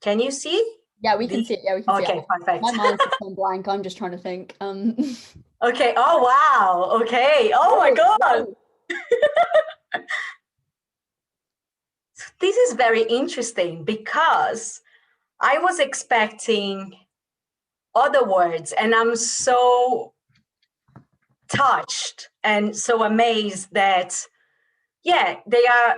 Can you see? Yeah, we can see it. Yeah, we can see it. Okay, perfect. My mind's just gone blank. I'm just trying to think. Okay. Oh, wow. Okay. Oh my God. This is very interesting because I was expecting other words, and I'm so touched and so amazed that, yeah, they are,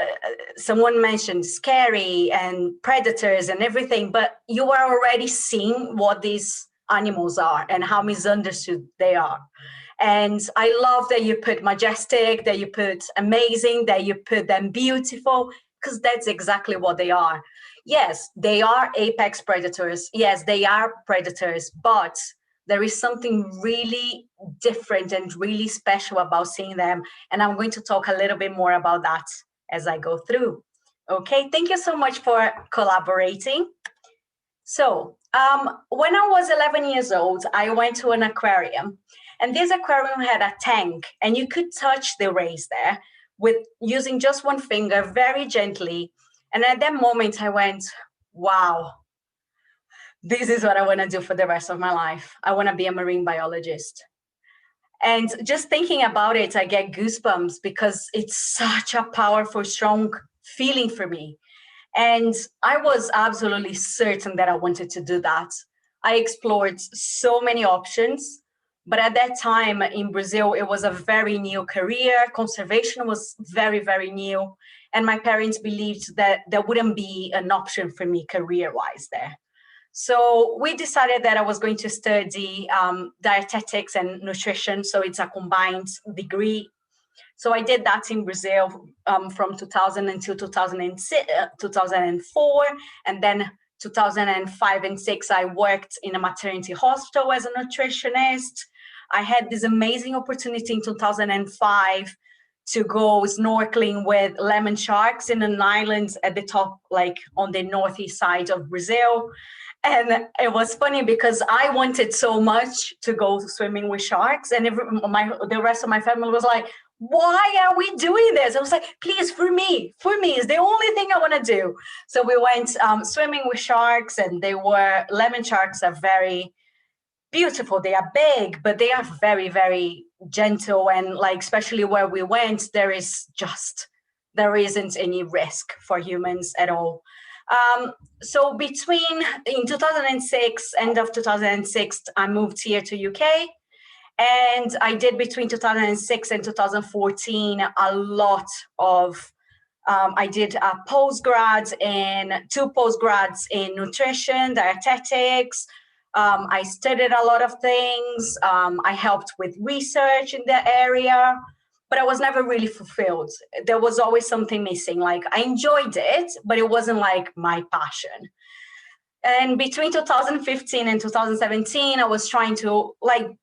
someone mentioned scary and predators and everything, but you are already seeing what these animals are and how misunderstood they are. And I love that you put majestic, that you put amazing, that you put them beautiful, because that's exactly what they are. Yes, they are apex predators. Yes, they are predators, but there is something really different and really special about seeing them. And I'm going to talk a little bit more about that as I go through. Okay, thank you so much for collaborating. So when I was 11 years old, I went to an aquarium, and this aquarium had a tank, and you could touch the rays there with using just one finger very gently. And at that moment I went, wow, this is what I want to do for the rest of my life. I want to be a marine biologist. And just thinking about it, I get goosebumps because it's such a powerful, strong feeling for me. And I was absolutely certain that I wanted to do that. I explored so many options, but at that time in Brazil, it was a very new career. Conservation was very, very new. And my parents believed that there wouldn't be an option for me career-wise there. So we decided that I was going to study dietetics and nutrition. So it's a combined degree. So I did that in Brazil from 2000 until 2004. And then 2005 and 6, I worked in a maternity hospital as a nutritionist. I had this amazing opportunity in 2005 to go snorkeling with lemon sharks in an island at the top, like on the northeast side of Brazil. And it was funny because I wanted so much to go swimming with sharks, and the rest of my family was like, why are we doing this? I was like, please, for me, it's the only thing I want to do. So we went swimming with sharks, and lemon sharks are very beautiful. They are big, but they are very, very gentle. And like, especially where we went, there isn't any risk for humans at all. So in 2006, end of 2006, I moved here to UK, and I did between 2006 and 2014 a lot of, I did a two postgrads in nutrition, dietetics. I studied a lot of things. I helped with research in the area, but I was never really fulfilled. There was always something missing. Like, I enjoyed it, but it wasn't like my passion. And between 2015 and 2017, I was trying to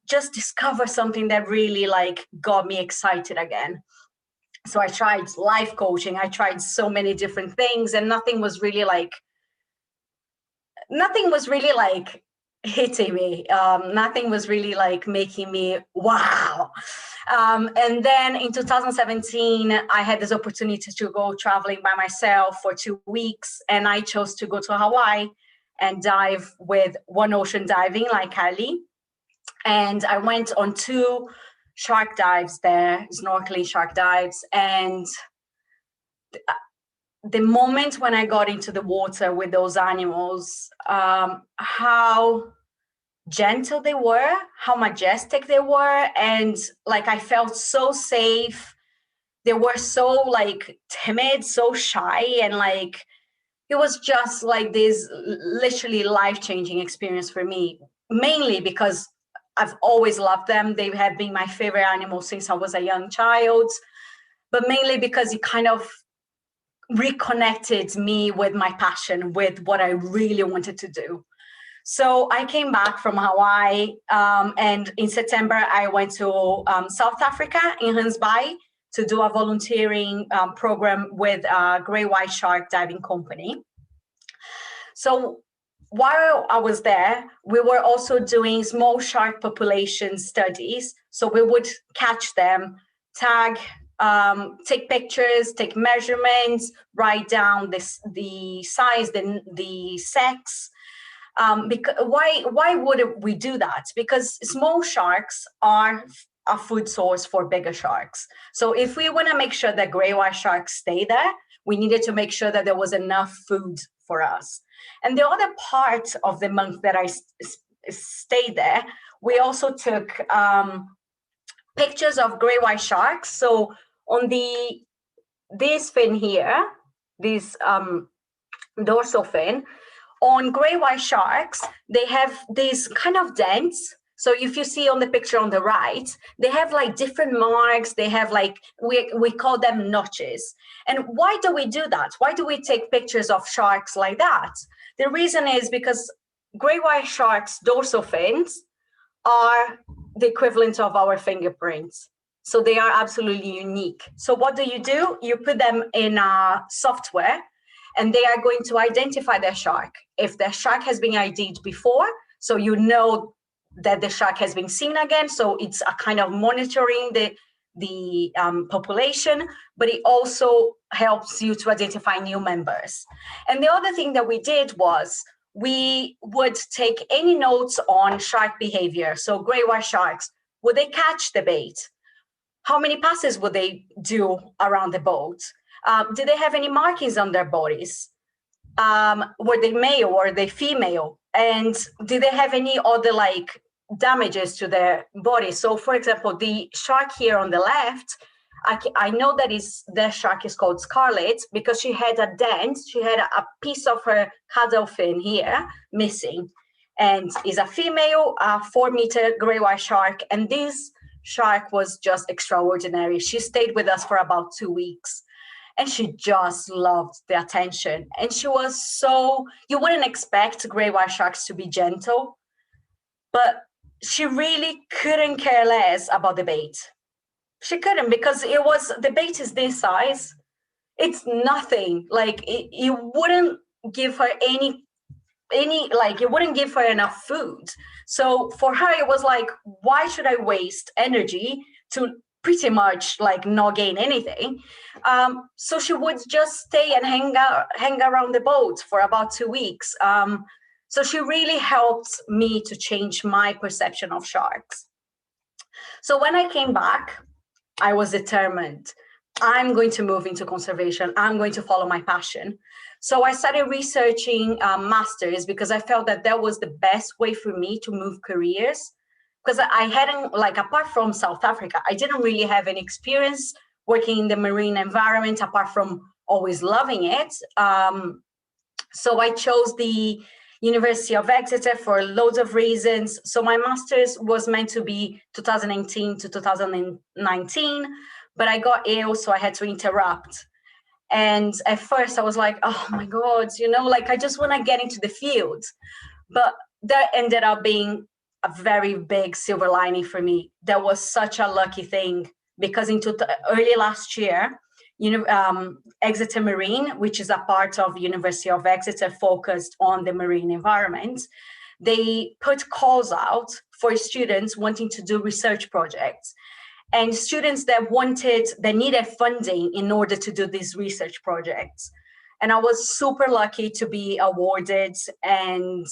just discover something that really got me excited again. So I tried life coaching. I tried so many different things, and nothing was really hitting me. Nothing was really making me wow. And then in 2017, I had this opportunity to go traveling by myself for 2 weeks, and I chose to go to Hawaii and dive with One Ocean Diving, like Kayleigh. And I went on 2 shark dives there, snorkeling shark dives. And the moment when I got into the water with those animals, how gentle they were, how majestic they were, and I felt so safe. They were so timid, so shy, and it was just this literally life-changing experience for me, mainly because I've always loved them. They have been my favorite animal since I was a young child, but mainly because it kind of reconnected me with my passion, with what I really wanted to do. So I came back from Hawaii, and in September, I went to South Africa in Hans Bay to do a volunteering program with a Grey White Shark diving company. So while I was there, we were also doing small shark population studies. So we would catch them, tag, take pictures, take measurements, write down the size, the sex. Because why would we do that? Because small sharks are a food source for bigger sharks. So if we want to make sure that gray white sharks stay there, we needed to make sure that there was enough food for us. And the other part of the month that I stayed there, we also took pictures of gray white sharks. So on this fin here, this dorsal fin, on gray white sharks, they have these kind of dents. So if you see on the picture on the right, they have like different marks. They have like, we call them notches. And why do we do that? Why do we take pictures of sharks like that? The reason is because great white sharks' dorsal fins are the equivalent of our fingerprints. So they are absolutely unique. So what do? You put them in a software, and they are going to identify their shark. If the shark has been ID'd before, so you know that the shark has been seen again. So it's a kind of monitoring the population, but it also helps you to identify new members. And the other thing that we did was we would take any notes on shark behavior. So great white sharks, would they catch the bait? How many passes would they do around the boat? Did they have any markings on their bodies? Were they male or were they female? And did they have any other like damages to their body? So for example, the shark here on the left, I know that the shark is called Scarlet because she had a dent. She had a piece of her caudal fin here missing, and is a female 4-meter great white shark. And this shark was just extraordinary. She stayed with us for about 2 weeks. And she just loved the attention. And she was so, you wouldn't expect great white sharks to be gentle, but she really couldn't care less about the bait. She couldn't, because the bait is this size. It's nothing. Like it wouldn't give her any, it wouldn't give her enough food. So for her, it was like, why should I waste energy to pretty much like not gain anything? So she would just stay and hang around the boat for about 2 weeks. So she really helped me to change my perception of sharks. So when I came back, I was determined. I'm going to move into conservation. I'm going to follow my passion. So I started researching masters because I felt that that was the best way for me to move careers. Because I hadn't, like, apart from South Africa, I didn't really have any experience working in the marine environment apart from always loving it. So I chose the University of Exeter for loads of reasons. So my master's was meant to be 2018 to 2019, but I got ill, so I had to interrupt. And at first I was like, oh my God, like I just want to get into the field. But that ended up being a very big silver lining for me. That was such a lucky thing, because early last year, Exeter Marine, which is a part of University of Exeter focused on the marine environment, they put calls out for students wanting to do research projects, and students that needed funding in order to do these research projects. And I was super lucky to be awarded and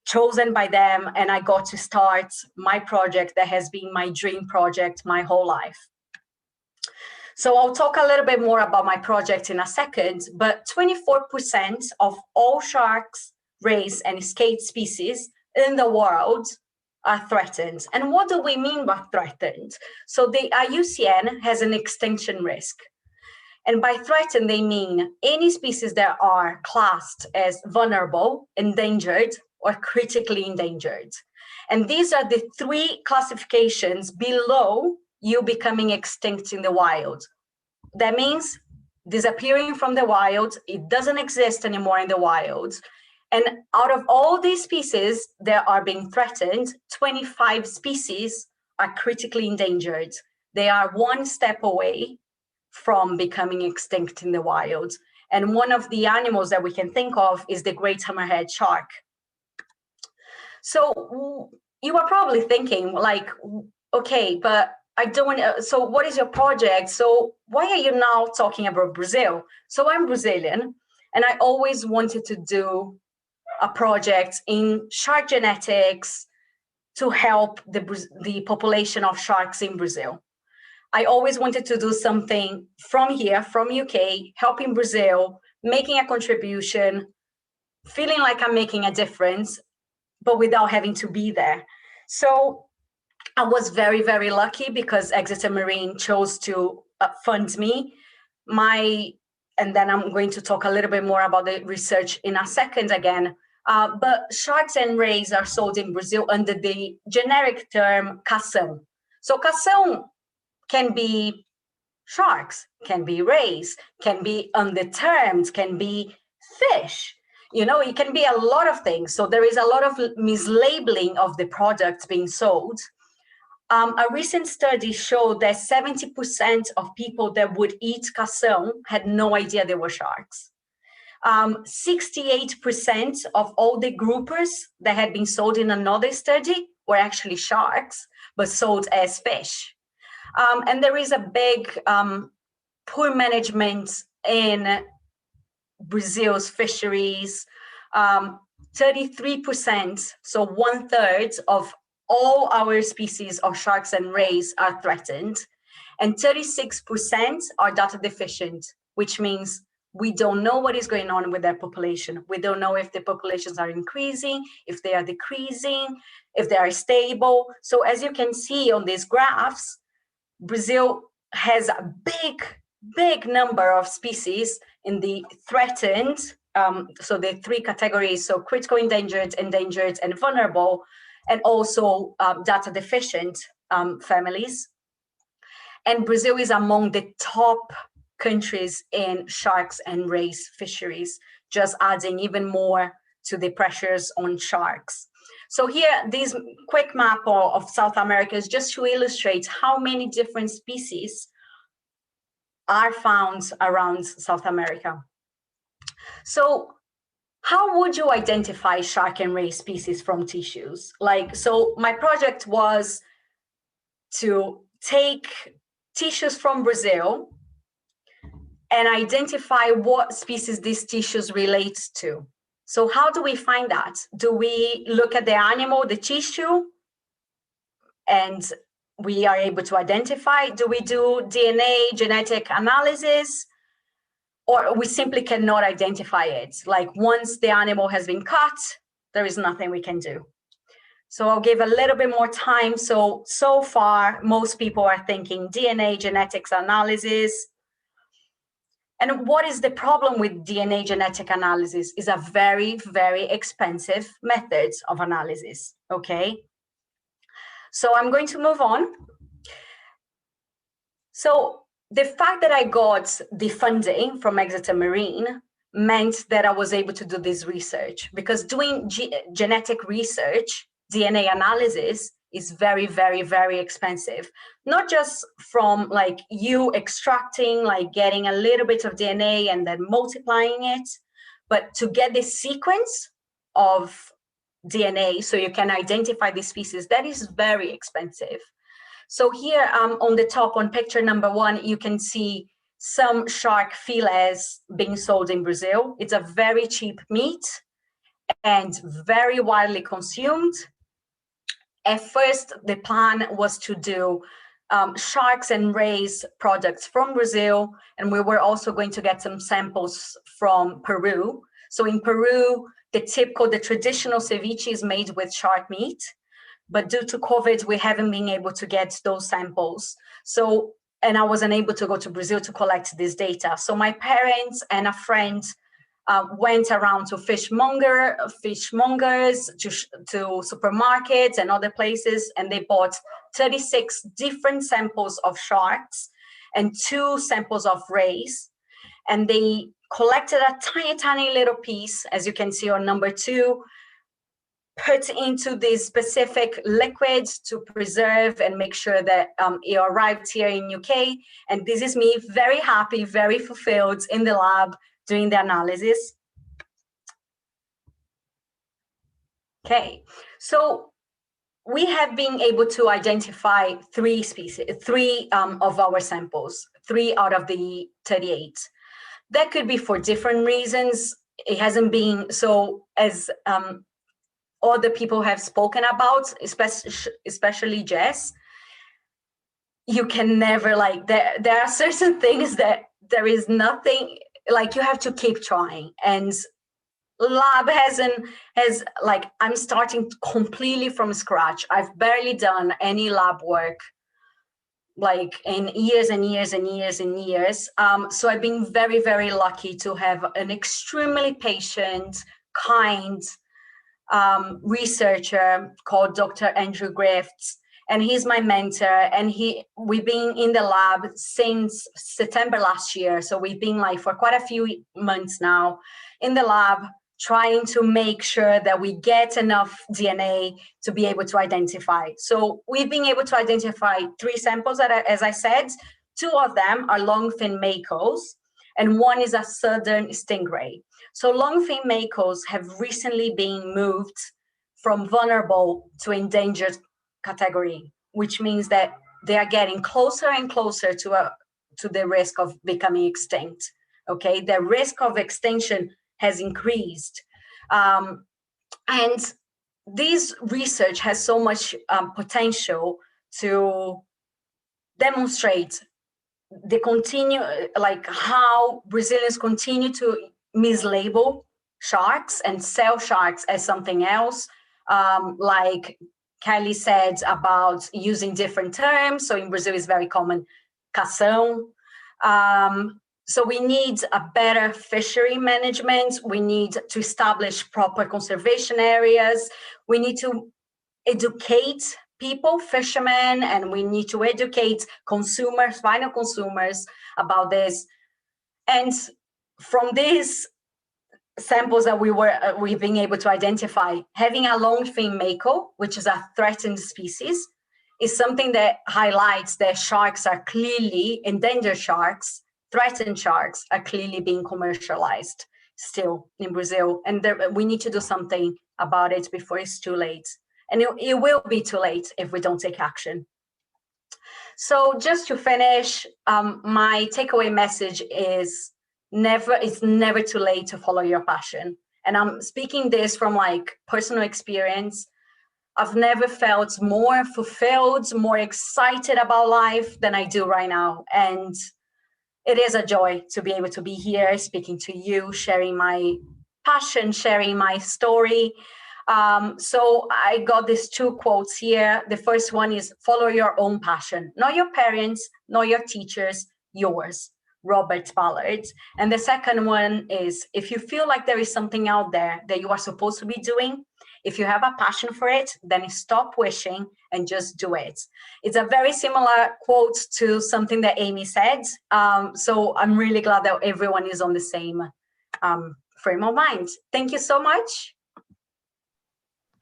chosen by them, and I got to start my project that has been my dream project my whole life. So I'll talk a little bit more about my project in a second, but 24% of all sharks, rays, and skate species in the world are threatened. And what do we mean by threatened? So the IUCN has an extinction risk. And by threatened, they mean any species that are classed as vulnerable, endangered, or critically endangered. And these are the 3 classifications below you becoming extinct in the wild. That means disappearing from the wild. It doesn't exist anymore in the wild. And out of all these species that are being threatened, 25 species are critically endangered. They are 1 step away from becoming extinct in the wild. And one of the animals that we can think of is the great hammerhead shark. So you are probably thinking like, okay, but so what is your project? So why are you now talking about Brazil? So I'm Brazilian, and I always wanted to do a project in shark genetics to help the population of sharks in Brazil. I always wanted to do something from here, from UK, helping Brazil, making a contribution, feeling like I'm making a difference, but without having to be there. So I was very, very lucky because Exeter Marine chose to fund me. And then I'm going to talk a little bit more about the research in a second again. But sharks and rays are sold in Brazil under the generic term cação. So cação can be sharks, can be rays, can be undetermined, can be fish. You know, it can be a lot of things. So there is a lot of mislabeling of the products being sold. A recent study showed that 70% of people that would eat cação had no idea they were sharks. 68% of all the groupers that had been sold in another study were actually sharks, but sold as fish. And there is a big poor management in Brazil's fisheries. 33%, so 1/3 of all our species of sharks and rays are threatened, and 36% are data deficient, which means we don't know what is going on with their population. We don't know if the populations are increasing, if they are decreasing, if they are stable. So as you can see on these graphs, Brazil has a big number of species in the threatened, so the 3 categories, so critical endangered, endangered, and vulnerable, and also data deficient families. And Brazil is among the top countries in sharks and rays fisheries, just adding even more to the pressures on sharks. So here, this quick map of South America is just to illustrate how many different species are found around South America. So how would you identify shark and ray species from tissues? So my project was to take tissues from Brazil and identify what species these tissues relate to. So how do we find that? Do we look at the animal, the tissue, and we are able to identify? Do we do DNA genetic analysis? Or we simply cannot identify it? Like once the animal has been cut, there is nothing we can do. So I'll give a little bit more time. So far, most people are thinking DNA genetics analysis. And what is the problem with DNA genetic analysis? Is a very, very expensive method of analysis, okay? So I'm going to move on. So the fact that I got the funding from Exeter Marine meant that I was able to do this research, because doing genetic research, DNA analysis, is very, very, very expensive. Not just from like you extracting, like getting a little bit of DNA and then multiplying it, but to get the sequence of DNA so you can identify the species, that is very expensive. So here on the top, on picture number 1, you can see some shark fillets being sold in Brazil. It's a very cheap meat and very widely consumed. At first, the plan was to do sharks and rays products from Brazil, and we were also going to get some samples from Peru. So in Peru, the traditional ceviche is made with shark meat, but due to COVID, we haven't been able to get those samples. So, and I wasn't able to go to Brazil to collect this data. So my parents and a friend went around to fishmongers, to supermarkets and other places, and they bought 36 different samples of sharks and 2 samples of rays. And they collected a tiny, tiny little piece, as you can see on number 2, put into these specific liquids to preserve and make sure that it arrived here in UK. And this is me very happy, very fulfilled in the lab doing the analysis. Okay, so we have been able to identify 3 species, 3 of our samples, 3 out of the 38. That could be for different reasons. It hasn't been so, as other people have spoken about, especially Jess. You can never, like, there are certain things that there is nothing, like, you have to keep trying. And lab has like, I'm starting completely from scratch. I've barely done any lab work like in years and years and years and years. So I've been very, very lucky to have an extremely patient, kind researcher called Dr. Andrew Griffiths, and he's my mentor. And we've been in the lab since September last year. So we've been like for quite a few months now in the lab, trying to make sure that we get enough DNA to be able to identify. So we've been able to identify 3 samples, as I said. 2 of them are longfin makos, and 1 is a southern stingray. So longfin makos have recently been moved from vulnerable to endangered category, which means that they are getting closer and closer to the risk of becoming extinct. Okay, the risk of extinction has increased. And this research has so much potential to demonstrate how Brazilians continue to mislabel sharks and sell sharks as something else, like Kayleigh said about using different terms. So in Brazil, it's very common, cação. So we need a better fishery management. We need to establish proper conservation areas. We need to educate people, fishermen, and we need to educate consumers, final consumers about this. And from these samples that we've been able to identify, having a longfin mako, which is a threatened species, is something that highlights that sharks are clearly endangered sharks. Threatened sharks are clearly being commercialized still in Brazil, and we need to do something about it before it's too late. And it will be too late if we don't take action. So just to finish, my takeaway message is it's never too late to follow your passion. And I'm speaking this from like personal experience. I've never felt more fulfilled, more excited about life than I do right now. And it is a joy to be able to be here, speaking to you, sharing my passion, sharing my story. So I got these 2 quotes here. The first one is, follow your own passion, not your parents, not your teachers, yours, Robert Ballard. And the second one is, if you feel like there is something out there that you are supposed to be doing, if you have a passion for it, then stop wishing and just do it. It's a very similar quote to something that Amy said. So I'm really glad that everyone is on the same frame of mind. Thank you so much.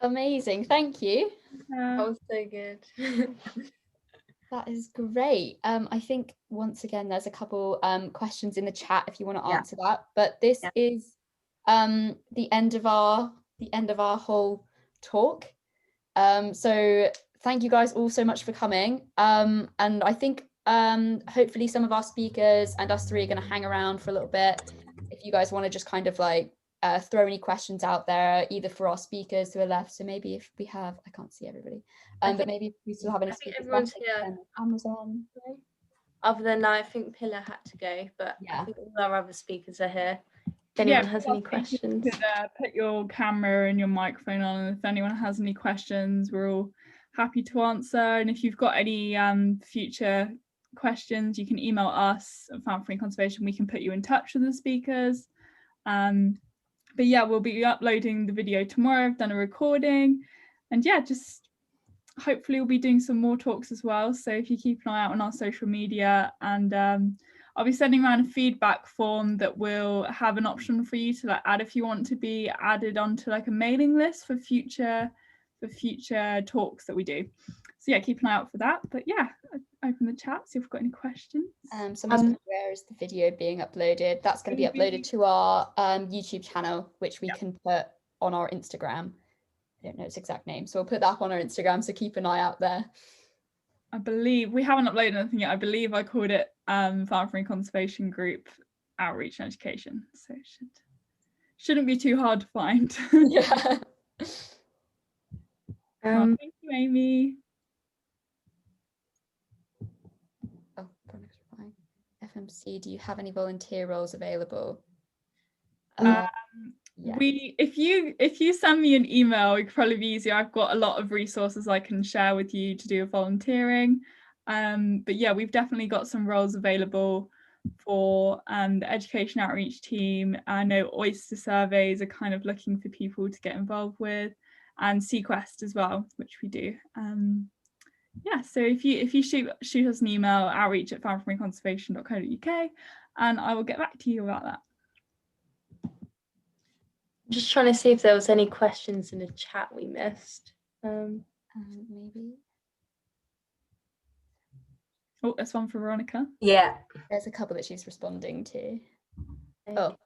Amazing, thank you. That was so good. That is great. I think once again there's a couple questions in the chat if you want to answer that. But this is the end of our whole talk. So thank you guys all so much for coming. And I think hopefully some of our speakers and us 3 are going to hang around for a little bit. If you guys want to just kind of like throw any questions out there, either for our speakers who are left. So maybe if we have, I can't see everybody, but maybe if we still have any speakers everyone's left, here. Amazon. Other than I think Pilar had to go, but I think all our other speakers are here. If anyone has any questions, you could, put your camera and your microphone on, and if anyone has any questions, we're all happy to answer. And if you've got any future questions, you can email us at Falmouth Marine Conservation. We can put you in touch with the speakers. But yeah, we'll be uploading the video tomorrow. I've done a recording, and yeah, just hopefully we'll be doing some more talks as well. So if you keep an eye out on our social media, and I'll be sending around a feedback form that will have an option for you to like add if you want to be added onto like a mailing list for future talks that we do. So yeah, keep an eye out for that. But yeah, open the chat, see if we've got any questions. Where is the video being uploaded? That's going to be uploaded to our YouTube channel, which we can put on our Instagram. I don't know its exact name, so we'll put that up on our Instagram, so keep an eye out there. I believe we haven't uploaded anything yet. I believe I called it Falmouth Marine Conservation Group Outreach and Education, so it shouldn't be too hard to find. Yeah. Thank you, Amy. FMC, do you have any volunteer roles available? If you send me an email, it could probably be easier. I've got a lot of resources I can share with you to do volunteering. But yeah, we've definitely got some roles available for the education outreach team. I know oyster surveys are kind of looking for people to get involved with, and Sequest as well, which we do. Yeah, so if you shoot us an email, outreach@falmouthmarineconservation.co.uk, and I will get back to you about that. Just trying to see if there was any questions in the chat we missed. Maybe. Oh, there's one for Veronica. Yeah. There's a couple that she's responding to. Oh.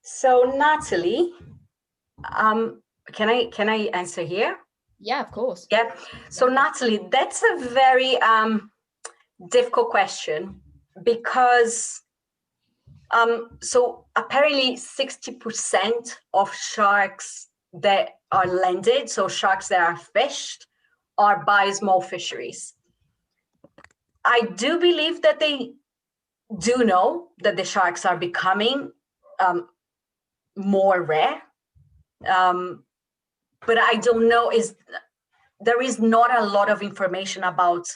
So Natalie, can I answer here? Yeah, of course. Yeah. So Natalie, that's a very difficult question, because so apparently 60% of sharks that are landed, so sharks that are fished, are by small fisheries. I do believe that they do know that the sharks are becoming more rare, but I don't know, there is not a lot of information about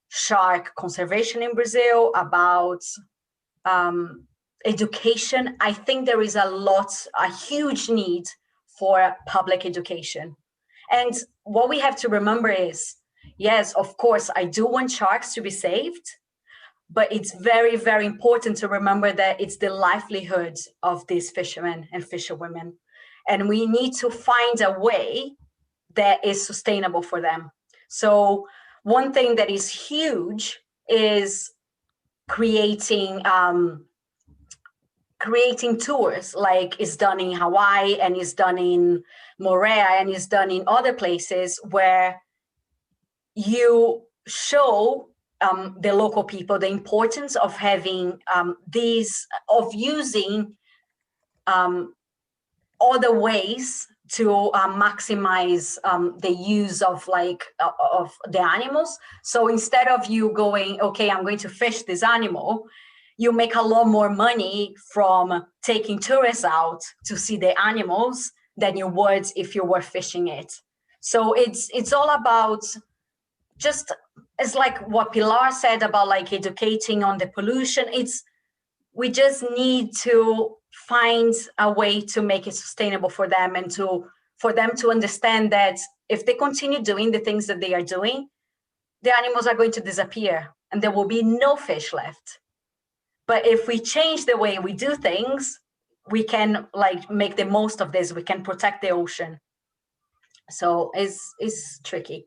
shark conservation in Brazil, about education. I think there is a huge need for public education. And what we have to remember is, yes, of course, I do want sharks to be saved, but it's very, very important to remember that it's the livelihood of these fishermen and fisherwomen. And we need to find a way that is sustainable for them. So one thing that is huge is creating tours, like is done in Hawaii and is done in Moorea and is done in other places, where you show the local people the importance of having using other ways to maximize the use of the animals. So instead of you going, okay, I'm going to fish this animal, you make a lot more money from taking tourists out to see the animals than you would if you were fishing it. So it's all about, just it's like what Pilar said about like educating on the pollution. We just need to find a way to make it sustainable for them, and for them to understand that if they continue doing the things that they are doing, the animals are going to disappear and there will be no fish left. But if we change the way we do things, we can like make the most of this. We can protect the ocean. So it's tricky.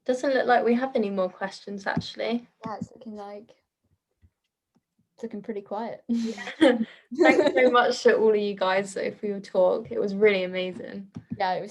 Doesn't look like we have any more questions, actually. Yeah, it's looking pretty quiet. Thanks so much to all of you guys though for your talk. It was really amazing. Yeah, it was